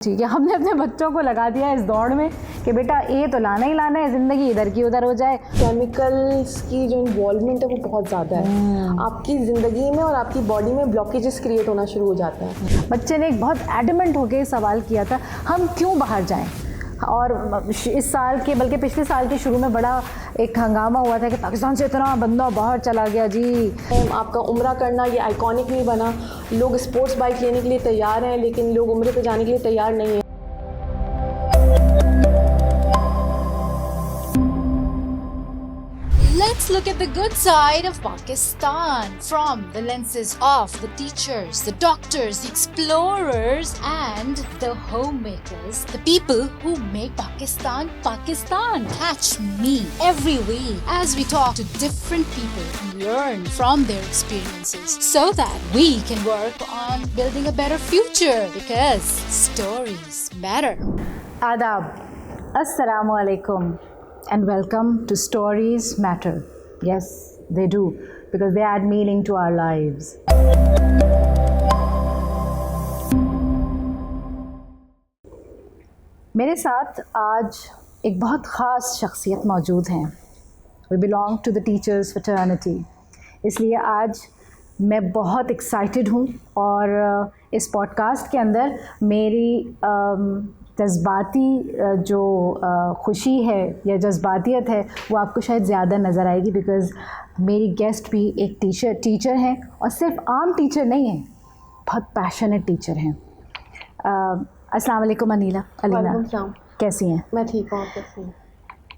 ठीक है, हमने अपने बच्चों को लगा दिया इस दौड़ में कि बेटा ये तो लाना ही लाना है, ज़िंदगी इधर की उधर हो जाए। केमिकल्स की जो इन्वॉल्वमेंट है वो बहुत ज़्यादा है, आपकी ज़िंदगी में और आपकी बॉडी में ब्लॉकेजेस क्रिएट होना शुरू हो जाते हैं। बच्चे ने एक बहुत एडमेंट होकर सवाल किया था, हम क्यों बाहर जाएं? और इस साल के बल्कि पिछले साल के शुरू में बड़ा एक हंगामा हुआ था कि पाकिस्तान से इतना बंदा बाहर चला गया जी। आपका उम्रा करना ये आइकॉनिक नहीं बना। लोग स्पोर्ट्स बाइक लेने के लिए तैयार हैं लेकिन लोग उम्रे पे जाने के लिए तैयार नहीं हैं। Let's look at the good side of Pakistan from the lenses of the teachers, the doctors, the explorers and the homemakers, the people who make Pakistan Pakistan. Catch me every week as we talk to different people and learn from their experiences so that we can work on building a better future because stories matter. आदाब, अस्सलामु अलैकुम and welcome to Stories Matter. Yes, they do because they add meaning to our lives. मेरे साथ आज एक बहुत ख़ास शख्सियत मौजूद हैं. We belong to the teachers fraternity. इसलिए आज मैं बहुत एक्साइटेड हूँ और इस पॉडकास्ट के अंदर मेरी जज्बाती जो खुशी है या जज्बातियत है वो आपको शायद ज़्यादा नज़र आएगी बिकॉज़ मेरी गेस्ट भी एक टीचर हैं और सिर्फ आम टीचर नहीं हैं, बहुत पैशनेट टीचर हैं. अस्सलाम वालेकुम अलीना. कैसी हैं? मैं ठीक हूँ, आप कैसी हैं?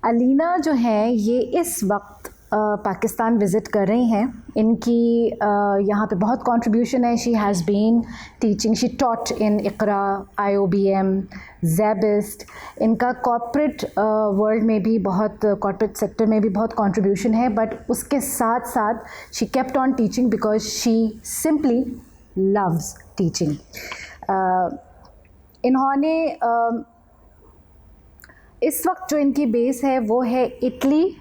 अलीना जो हैं ये इस वक्त पाकिस्तान विज़िट कर रही हैं. इनकी यहाँ पे बहुत कंट्रीब्यूशन है. She has been teaching, she taught in Iqra, IOBM, Zabist. इनका कॉर्पोरेट वर्ल्ड में भी बहुत, कॉर्पोरेट सेक्टर में भी बहुत कंट्रीब्यूशन है. बट उसके साथ साथ she kept on teaching because she simply loves teaching. इन्होंने इस वक्त जो इनकी बेस है वो है इटली.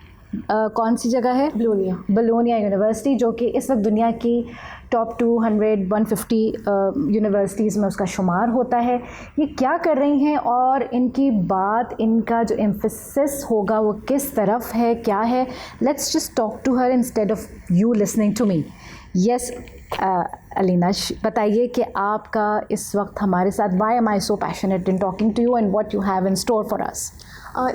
कौन सी जगह है? बोलोनिया यूनिवर्सिटी, जो कि इस वक्त दुनिया की टॉप 200-150 यूनिवर्सिटीज़ में उसका शुमार होता है. ये क्या कर रही हैं और इनकी बात, इनका जो एम्फेसिस होगा वो किस तरफ है, क्या है? Let's just talk to her instead of you listening to me. Yes Alina, बताइए कि आपका इस वक्त हमारे साथ, why am I so passionate in talking to you and what you have in store for us.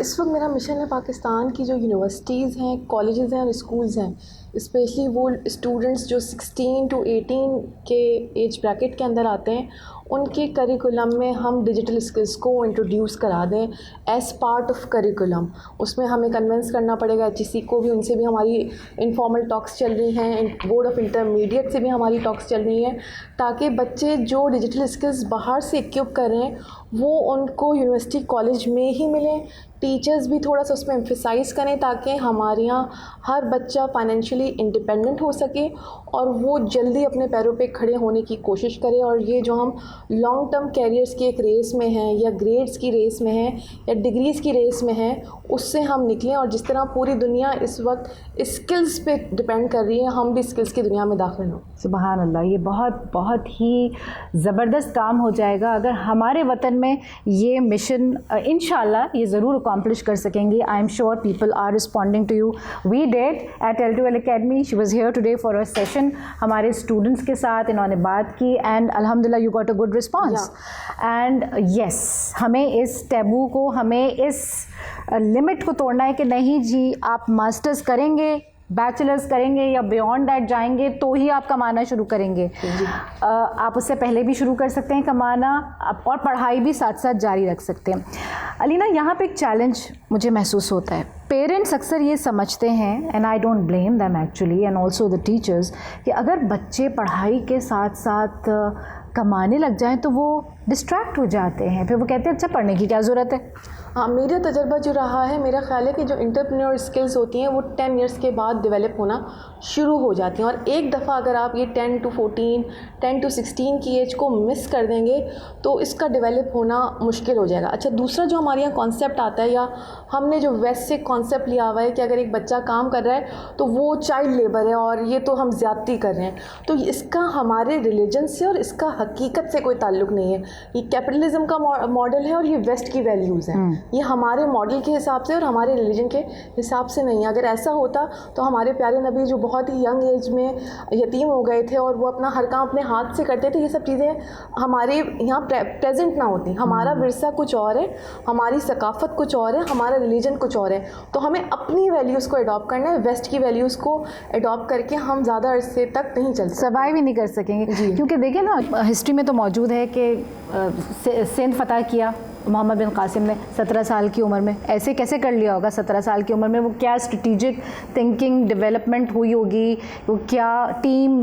इस वक्त मेरा मिशन है पाकिस्तान की जो यूनिवर्सिटीज़ हैं, कॉलेजेस हैं और स्कूल्स हैं, स्पेशली वो स्टूडेंट्स जो 16 to 18 के एज ब्रैकेट के अंदर आते हैं, उनके करिकुलम में हम डिजिटल स्किल्स को इंट्रोड्यूस करा दें एज़ पार्ट ऑफ करिकुलम. उसमें हमें कन्विंस करना पड़ेगा HEC को भी, उनसे भी हमारी इनफॉर्मल टॉक्स चल रही हैं, बोर्ड ऑफ इंटरमीडिएट से भी हमारी टॉक्स चल रही हैं, ताकि बच्चे जो डिजिटल स्किल्स बाहर से इक्विप कर रहे हैं वो उनको यूनिवर्सिटी कॉलेज में ही मिलें. टीचर्स भी थोड़ा सा उसमें एम्फेसाइज़ करें ताकि हमारे यहाँ हर बच्चा फाइनेंशियली इंडिपेंडेंट हो सके और वो जल्दी अपने पैरों पे खड़े होने की कोशिश करे. और ये जो हम लॉन्ग टर्म कैरियर्स की एक रेस में हैं या ग्रेड्स की रेस में हैं या डिग्रीज़ की रेस में हैं, उससे हम निकलें. और जिस तरह पूरी दुनिया इस वक्त स्किल्स पे डिपेंड कर रही है, हम भी स्किल्स की दुनिया में दाखिल हों. सुभान अल्लाह, ये बहुत बहुत ही ज़बरदस्त काम हो जाएगा अगर हमारे वतन में ये मिशन इंशाल्लाह ये ज़रूर अकॉम्प्लिश कर सकेंगी. I am sure people are responding to you. We did at L2L Academy. She was here today for a session. हमारे स्टूडेंट्स के साथ इन्होंने बात की एंड अल्हम्दुलिल्लाह you got a good response. And yes, हमें इस टैबू को, हमें इस लिमिट को तोड़ना है कि नहीं जी आप मास्टर्स करेंगे, बैचलर्स करेंगे या बियॉन्ड दैट जाएंगे तो ही आप कमाना शुरू करेंगे. आप उससे पहले भी शुरू कर सकते हैं कमाना, और पढ़ाई भी साथ साथ जारी रख सकते हैं. अलीना, यहाँ पे एक चैलेंज मुझे महसूस होता है. पेरेंट्स अक्सर ये समझते हैं, and I don't blame them actually and also the teachers, कि अगर बच्चे पढ़ाई के साथ साथ कमाने लग जाएं तो वो डिस्ट्रैक्ट हो जाते हैं. फिर वो कहते हैं अच्छा पढ़ने की क्या ज़रूरत है. हाँ, मेरा तजर्बा जो रहा है, मेरा ख्याल है कि जो एंटरप्रेन्योर स्किल्स होती हैं वो 10 इयर्स के बाद डेवलप होना शुरू हो जाती हैं. और एक दफ़ा अगर आप ये 10 to 14, 10 to 16 की एज को मिस कर देंगे तो इसका डेवलप होना मुश्किल हो जाएगा. अच्छा, दूसरा जो हमारे यहाँ कॉन्सेप्ट आता है या हमने जो वेस्ट से कॉन्सेप्ट लिया हुआ है कि अगर एक बच्चा काम कर रहा है तो वो चाइल्ड लेबर है और ये तो हम ज़्यादती कर रहे हैं, तो इसका हमारे रिलीजन से और इसका हकीकत से कोई ताल्लुक़ नहीं है. ये कैपिटलिज्म का मॉडल है और ये वेस्ट की वैल्यूज़ हैं। ये हमारे मॉडल के हिसाब से और हमारे रिलीजन के हिसाब से नहीं है। अगर ऐसा होता तो हमारे प्यारे नबी जो बहुत ही यंग एज में यतीम हो गए थे और वो अपना हर काम अपने हाथ से करते थे, ये सब चीज़ें हमारे यहाँ प्रेजेंट ना होती। हमारा विरसा कुछ और है, हमारी सकाफ़त कुछ और है, हमारा रिलीजन कुछ और है। तो हमें अपनी वैल्यूज़ को अडॉप्ट करना है, वेस्ट की वैल्यूज़ को अडॉप्ट करके हम ज़्यादा अरसे तक नहीं चल सकते, सर्वाइव ही नहीं कर सकेंगे। क्योंकि देखिए ना, हिस्ट्री में तो मौजूद है कि सिंध फतह किया मोहम्मद बिन कासिम ने 17 साल की उम्र में। ऐसे कैसे कर लिया होगा 17 साल की उम्र में? वो क्या स्ट्रेटिजिक थिंकिंग डेवलपमेंट हुई होगी, वो क्या टीम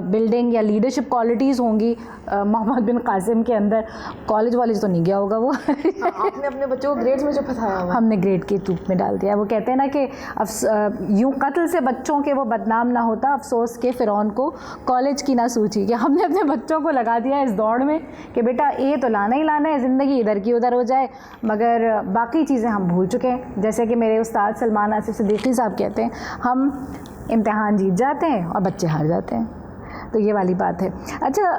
बिल्डिंग या लीडरशिप क्वालिटीज़ होंगी मोहम्मद बिन कासिम के अंदर। कॉलेज वॉलेज तो नहीं गया होगा वो। आपने अपने बच्चों को ग्रेड्स में जो फंसाया हुआ, हमने ग्रेड के रूप में डाल दिया। वो कहते हैं ना कि यूँ कत्ल से बच्चों के वो बदनाम ना होता, अफसोस के फ़िरौन को कॉलेज की ना सूझी। कि हमने अपने बच्चों को लगा दिया इस दौड़ में कि बेटा ये तो लाना ही लाना है, ज़िंदगी इधर की उधर हो जाए, मगर बाकी चीज़ें हम भूल चुके हैं। जैसे कि मेरे उस्ताद सलमान आसिफ सिद्दीकी साहब कहते हैं, हम इम्तिहान जीत जाते हैं और बच्चे हार जाते हैं। तो ये वाली बात है। अच्छा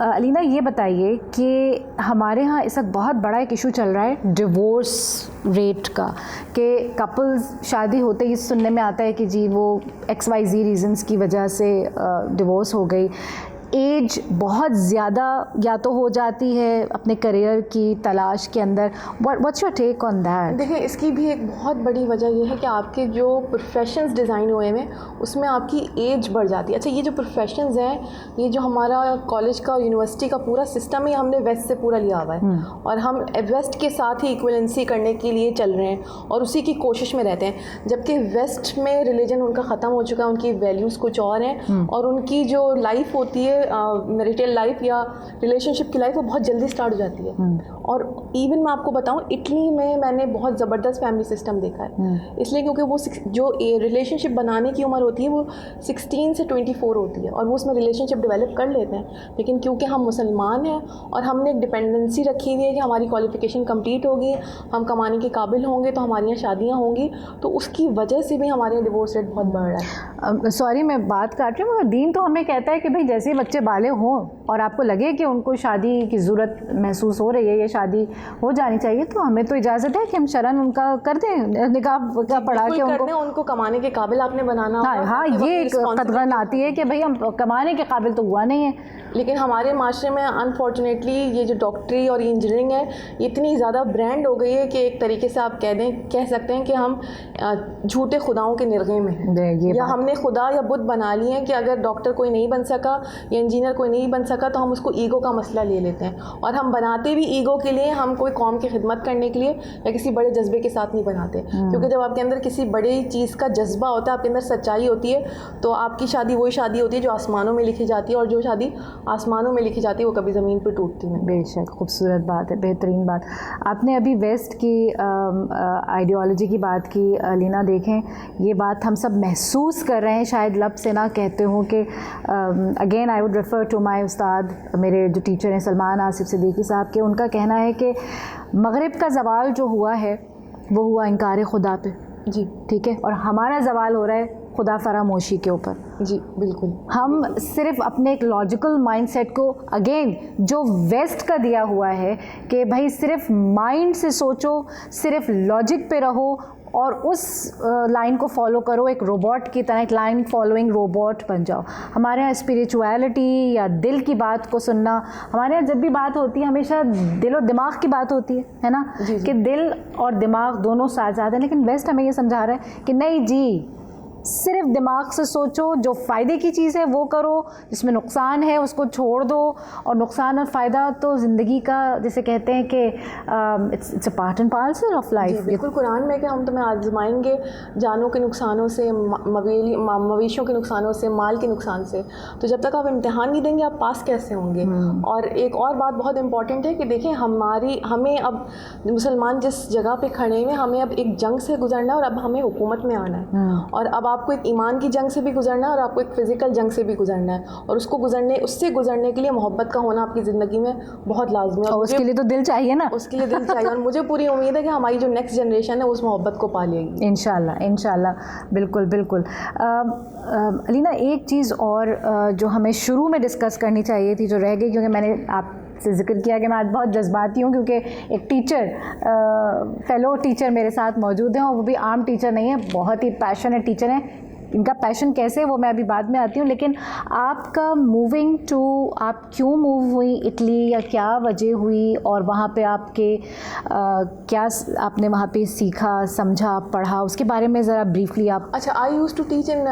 अलीना, ये बताइए कि हमारे यहाँ इस वक्त बहुत बड़ा एक इशू चल रहा है डिवोर्स रेट का, कि कपल्स शादी होते ही सुनने में आता है कि जी वो XYZ रीज़न्स की वजह से डिवोर्स हो गई। एज बहुत ज़्यादा या तो हो जाती है अपने करियर की तलाश के अंदर। What's your take on that? देखिए, इसकी भी एक बहुत बड़ी वजह ये है कि आपके जो प्रोफेशंस डिज़ाइन हुए हैं उसमें आपकी एज बढ़ जाती है। अच्छा, ये जो प्रोफेशंस हैं, ये जो हमारा कॉलेज का यूनिवर्सिटी का पूरा सिस्टम है, हमने वेस्ट से पूरा लिया हुआ है और हम वेस्ट के साथ ही इक्वलेंसी करने के लिए चल रहे हैं और उसी की कोशिश में रहते हैं। जबकि वेस्ट में रिलीजन उनका ख़त्म हो चुका है, उनकी वैल्यूज़ कुछ और हैं और उनकी जो लाइफ होती है, मैरिटल लाइफ या रिलेशनशिप की लाइफ, वो बहुत जल्दी स्टार्ट हो जाती है। और इवन मैं आपको बताऊं, इटली में मैंने बहुत ज़बरदस्त फैमिली सिस्टम देखा है। इसलिए क्योंकि वो जो रिलेशनशिप बनाने की उम्र होती है वो 16 से 24 होती है और वो उसमें रिलेशनशिप डेवलप कर लेते हैं। लेकिन क्योंकि हम मुसलमान हैं और हमने एक डिपेंडेंसी रखी हुई है कि हमारी क्वालिफिकेशन कंप्लीट होगी, हम कमाने के काबिल होंगे तो हमारी यहाँ शादियाँ होंगी, तो उसकी वजह से भी हमारे यहाँ डिवोर्स रेट बहुत बढ़ रहा है। सॉरी मैं बात काट रही हूँ, मगर दीन तो हमें कहता है कि भाई जैसे बच्चे बाले हों और आपको लगे कि उनको शादी की ज़रूरत महसूस हो रही है या शादी हो जानी चाहिए, तो हमें तो इजाज़त है कि हम शरन उनका कर दें, निकाह का पढ़ा के उनको कमाने के काबिल आपने बनाना। हाँ, ये एक कदगन आती है कि भाई हम कमाने के काबिल तो हुआ नहीं है। लेकिन हमारे माशरे में अनफॉर्चुनेटली ये जो डॉक्टरी और इंजीनियरिंग है, ये इतनी ज़्यादा ब्रांड हो गई है कि एक तरीके से आप कह सकते हैं कि हम झूठे खुदाओं के निर्गे में हैं, या हमने खुदा या बुद्ध बना लिए हैं कि अगर डॉक्टर कोई नहीं बन सका या इंजीनियर कोई नहीं बन सका तो हम उसको ईगो का मसला ले लेते हैं। और हम बनाते भी ईगो के लिए, हम कोई कौम की खिदमत करने के लिए या किसी बड़े जज्बे के साथ नहीं बनाते। क्योंकि जब आपके अंदर किसी बड़ी चीज़ का जज्बा होता है, आपके अंदर सच्चाई होती है, तो आपकी शादी वही शादी होती है जो आसमानों में लिखी जाती है, और जो शादी आसमानों में लिखी जाती है वो कभी ज़मीन पर टूटती नहीं। बेशक, खूबसूरत बात है, बेहतरीन बात। आपने अभी वेस्ट की आइडियोलॉजी की बात की लीना, देखें ये बात हम सब महसूस कर रहे हैं, शायद लब से ना कहते हो कि again I would refer to my उस्ताद, मेरे जो टीचर हैं सलमान आसिफ सिद्दीकी साहब के, उनका कहना है कि मगरिब का ज़वाल जो हुआ है वो हुआ इनकार खुदा पे। जी ठीक है, और हमारा ज़वाल हो रहा है खुदा फरामोशी के ऊपर। जी बिल्कुल, हम सिर्फ अपने एक लॉजिकल माइंडसेट को, अगेन जो वेस्ट का दिया हुआ है कि भाई सिर्फ माइंड से सोचो, सिर्फ लॉजिक पे रहो और उस लाइन को फॉलो करो, एक रोबोट की तरह, एक लाइन फॉलोइंग रोबोट बन जाओ। हमारे यहाँ स्पिरिचुअलिटी या दिल की बात को सुनना, हमारे यहाँ जब भी बात होती है हमेशा दिल और दिमाग की बात होती है ना, कि दिल और दिमाग दोनों साथ साथ हैं। लेकिन वेस्ट हमें ये समझा रहा है कि नहीं जी, सिर्फ दिमाग से सोचो, जो फ़ायदे की चीज़ है वो करो, जिसमें नुकसान है उसको छोड़ दो। और नुकसान और फ़ायदा तो ज़िंदगी का, जैसे कहते हैं कि it's a part and parcel of life. बिल्कुल, कुरान में कि हम तुम्हें आजमाएंगे जानों के नुकसानों से, मवेशियों के नुकसानों से, माल के नुकसान से। तो जब तक आप इम्तिहान नहीं देंगे आप पास कैसे होंगे। और एक और बात बहुत इंपॉर्टेंट है कि देखें, हमें अब मुसलमान जिस जगह पे खड़े हुए, हमें अब एक जंग से गुजरना है और अब हमें हुकूमत में आना है। और अब आपको एक ईमान की जंग से भी गुजरना है और आपको एक फ़िज़िकल जंग से भी गुजरना है, और उससे गुजरने के लिए मोहब्बत का होना आपकी ज़िंदगी में बहुत लाजमी है। और उसके लिए तो दिल चाहिए ना, उसके लिए दिल चाहिए। और मुझे पूरी उम्मीद है कि हमारी जो नेक्स्ट जनरेशन है उस मोहब्बत को पा लेगी इंशाल्लाह, इंशाल्लाह। बिल्कुल बिल्कुल। अलीना, एक चीज़ और जो हमें शुरू में डिस्कस करनी चाहिए थी, जो रह गई, क्योंकि मैंने आप से जिक्र किया कि मैं आज बहुत जज्बाती हूँ क्योंकि एक टीचर फेलो टीचर मेरे साथ मौजूद हैं और वो भी आम टीचर नहीं है, बहुत ही पैशनेट टीचर हैं। इनका पैशन कैसे है वो मैं अभी बाद में आती हूँ, लेकिन आपका मूविंग टू, आप क्यों मूव हुई इटली या क्या वजह हुई और वहाँ पे आपके क्या आपने वहाँ पे सीखा, समझा, पढ़ा, उसके बारे में ज़रा ब्रीफली आप। अच्छा, I use to teach in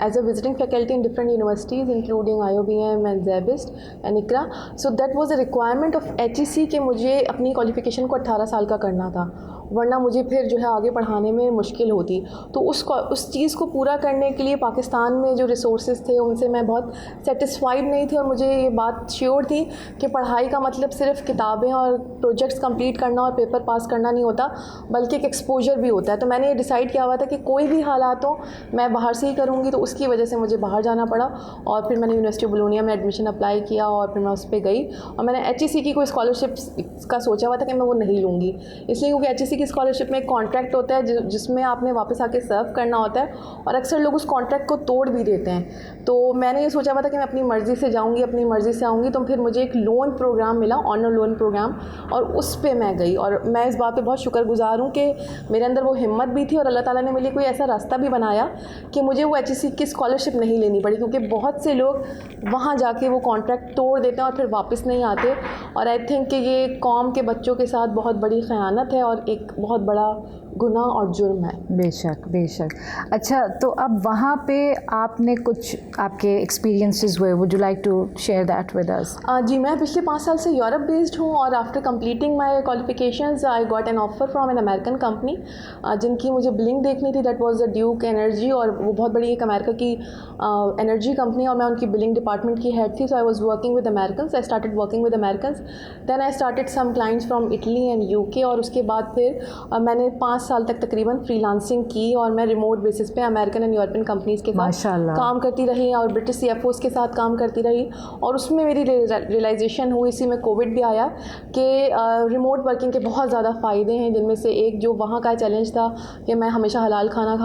as a visiting faculty in different universities including IOBM and SZABIST and Iqra. So that was a requirement of HEC कि मुझे अपनी क्वालिफिकेशन को 18 साल का करना था, वरना मुझे फिर जो है आगे पढ़ाने में मुश्किल होती। तो उस चीज़ को पूरा करने के लिए पाकिस्तान में जो रिसोर्सेज थे उनसे मैं बहुत सेटिस्फाइड नहीं थी और मुझे ये बात श्योर थी कि पढ़ाई का मतलब सिर्फ किताबें और प्रोजेक्ट्स कंप्लीट करना और पेपर पास करना नहीं होता, बल्कि एक एक्सपोजर भी होता है। तो मैंने ये डिसाइड किया हुआ था कि कोई भी हालात हो मैं बाहर से ही करूँगी, तो उसकी वजह से मुझे बाहर जाना पड़ा और फिर मैंने यूनिवर्सिटी ऑफ बोलोनिया में एडमिशन अप्लाई किया और फिर मैं उस पर गई और मैंने HEC की कोई स्कॉलरशिप का सोचा हुआ था कि मैं वो नहीं लूँगी, इसलिए क्योंकि HEC की स्कॉलरशिप में एक कॉन्ट्रैक्ट होता है जिसमें आपने वापस आके सर्व करना होता है और अक्सर लोग उस कॉन्ट्रैक्ट को तोड़ भी देते हैं। तो मैंने ये सोचा हुआ था कि मैं अपनी मर्ज़ी से जाऊँगी, अपनी मर्ज़ी से आऊँगी। तो फिर मुझे एक लोन प्रोग्राम मिला, ऑनर लोन प्रोग्राम, और उस पर मैं गई और मैं इस बात पे बहुत शुक्रगुजार हूँ कि मेरे अंदर वो हिम्मत भी थी और अल्लाह ताला ने मेरे लिए कोई ऐसा रास्ता भी बनाया कि मुझे वो HEC की स्कॉलरशिप नहीं लेनी पड़ी, क्योंकि बहुत से लोग वहाँ जाके वो कॉन्ट्रैक्ट तोड़ देते हैं और फिर वापस नहीं आते। और आई थिंक कि ये कौम के बच्चों के साथ बहुत बड़ी ख़यानत है और एक बहुत बड़ा गुनाह और जुर्म है। बेशक बेशक। अच्छा, तो अब वहाँ पे आपने कुछ आपके एक्सपीरियंसेस हुए, would you like to share that with us? जी, मैं पिछले 5 साल से यूरोप बेस्ड हूँ और after completing my qualifications I got an offer from an American company जिनकी मुझे बिलिंग देखनी थी। That was the Duke Energy, और वो बहुत बड़ी एक अमेरिका की एनर्जी कंपनी और मैं उनकी बिलिंग डिपार्टमेंट की हेड थी। So I was working with Americans, I started working with Americans, then I started some clients from Italy and UK और उसके बाद फिर मैंने 5 साल तक तकरीबन फ्रीलांसिंग की और मैं रिमोट बेसिस पे अमेरिकन एंड यूरोपियन कंपनीज़ के साथ काम करती रही और ब्रिटिश CFOs के साथ काम करती रही। और उसमें मेरी रियलाइजेशन हुई, इसी में कोविड भी आया, कि रिमोट वर्किंग के बहुत ज़्यादा फ़ायदे हैं, जिनमें से एक जो वहाँ का चैलेंज था कि मैं हमेशा हलाल खाना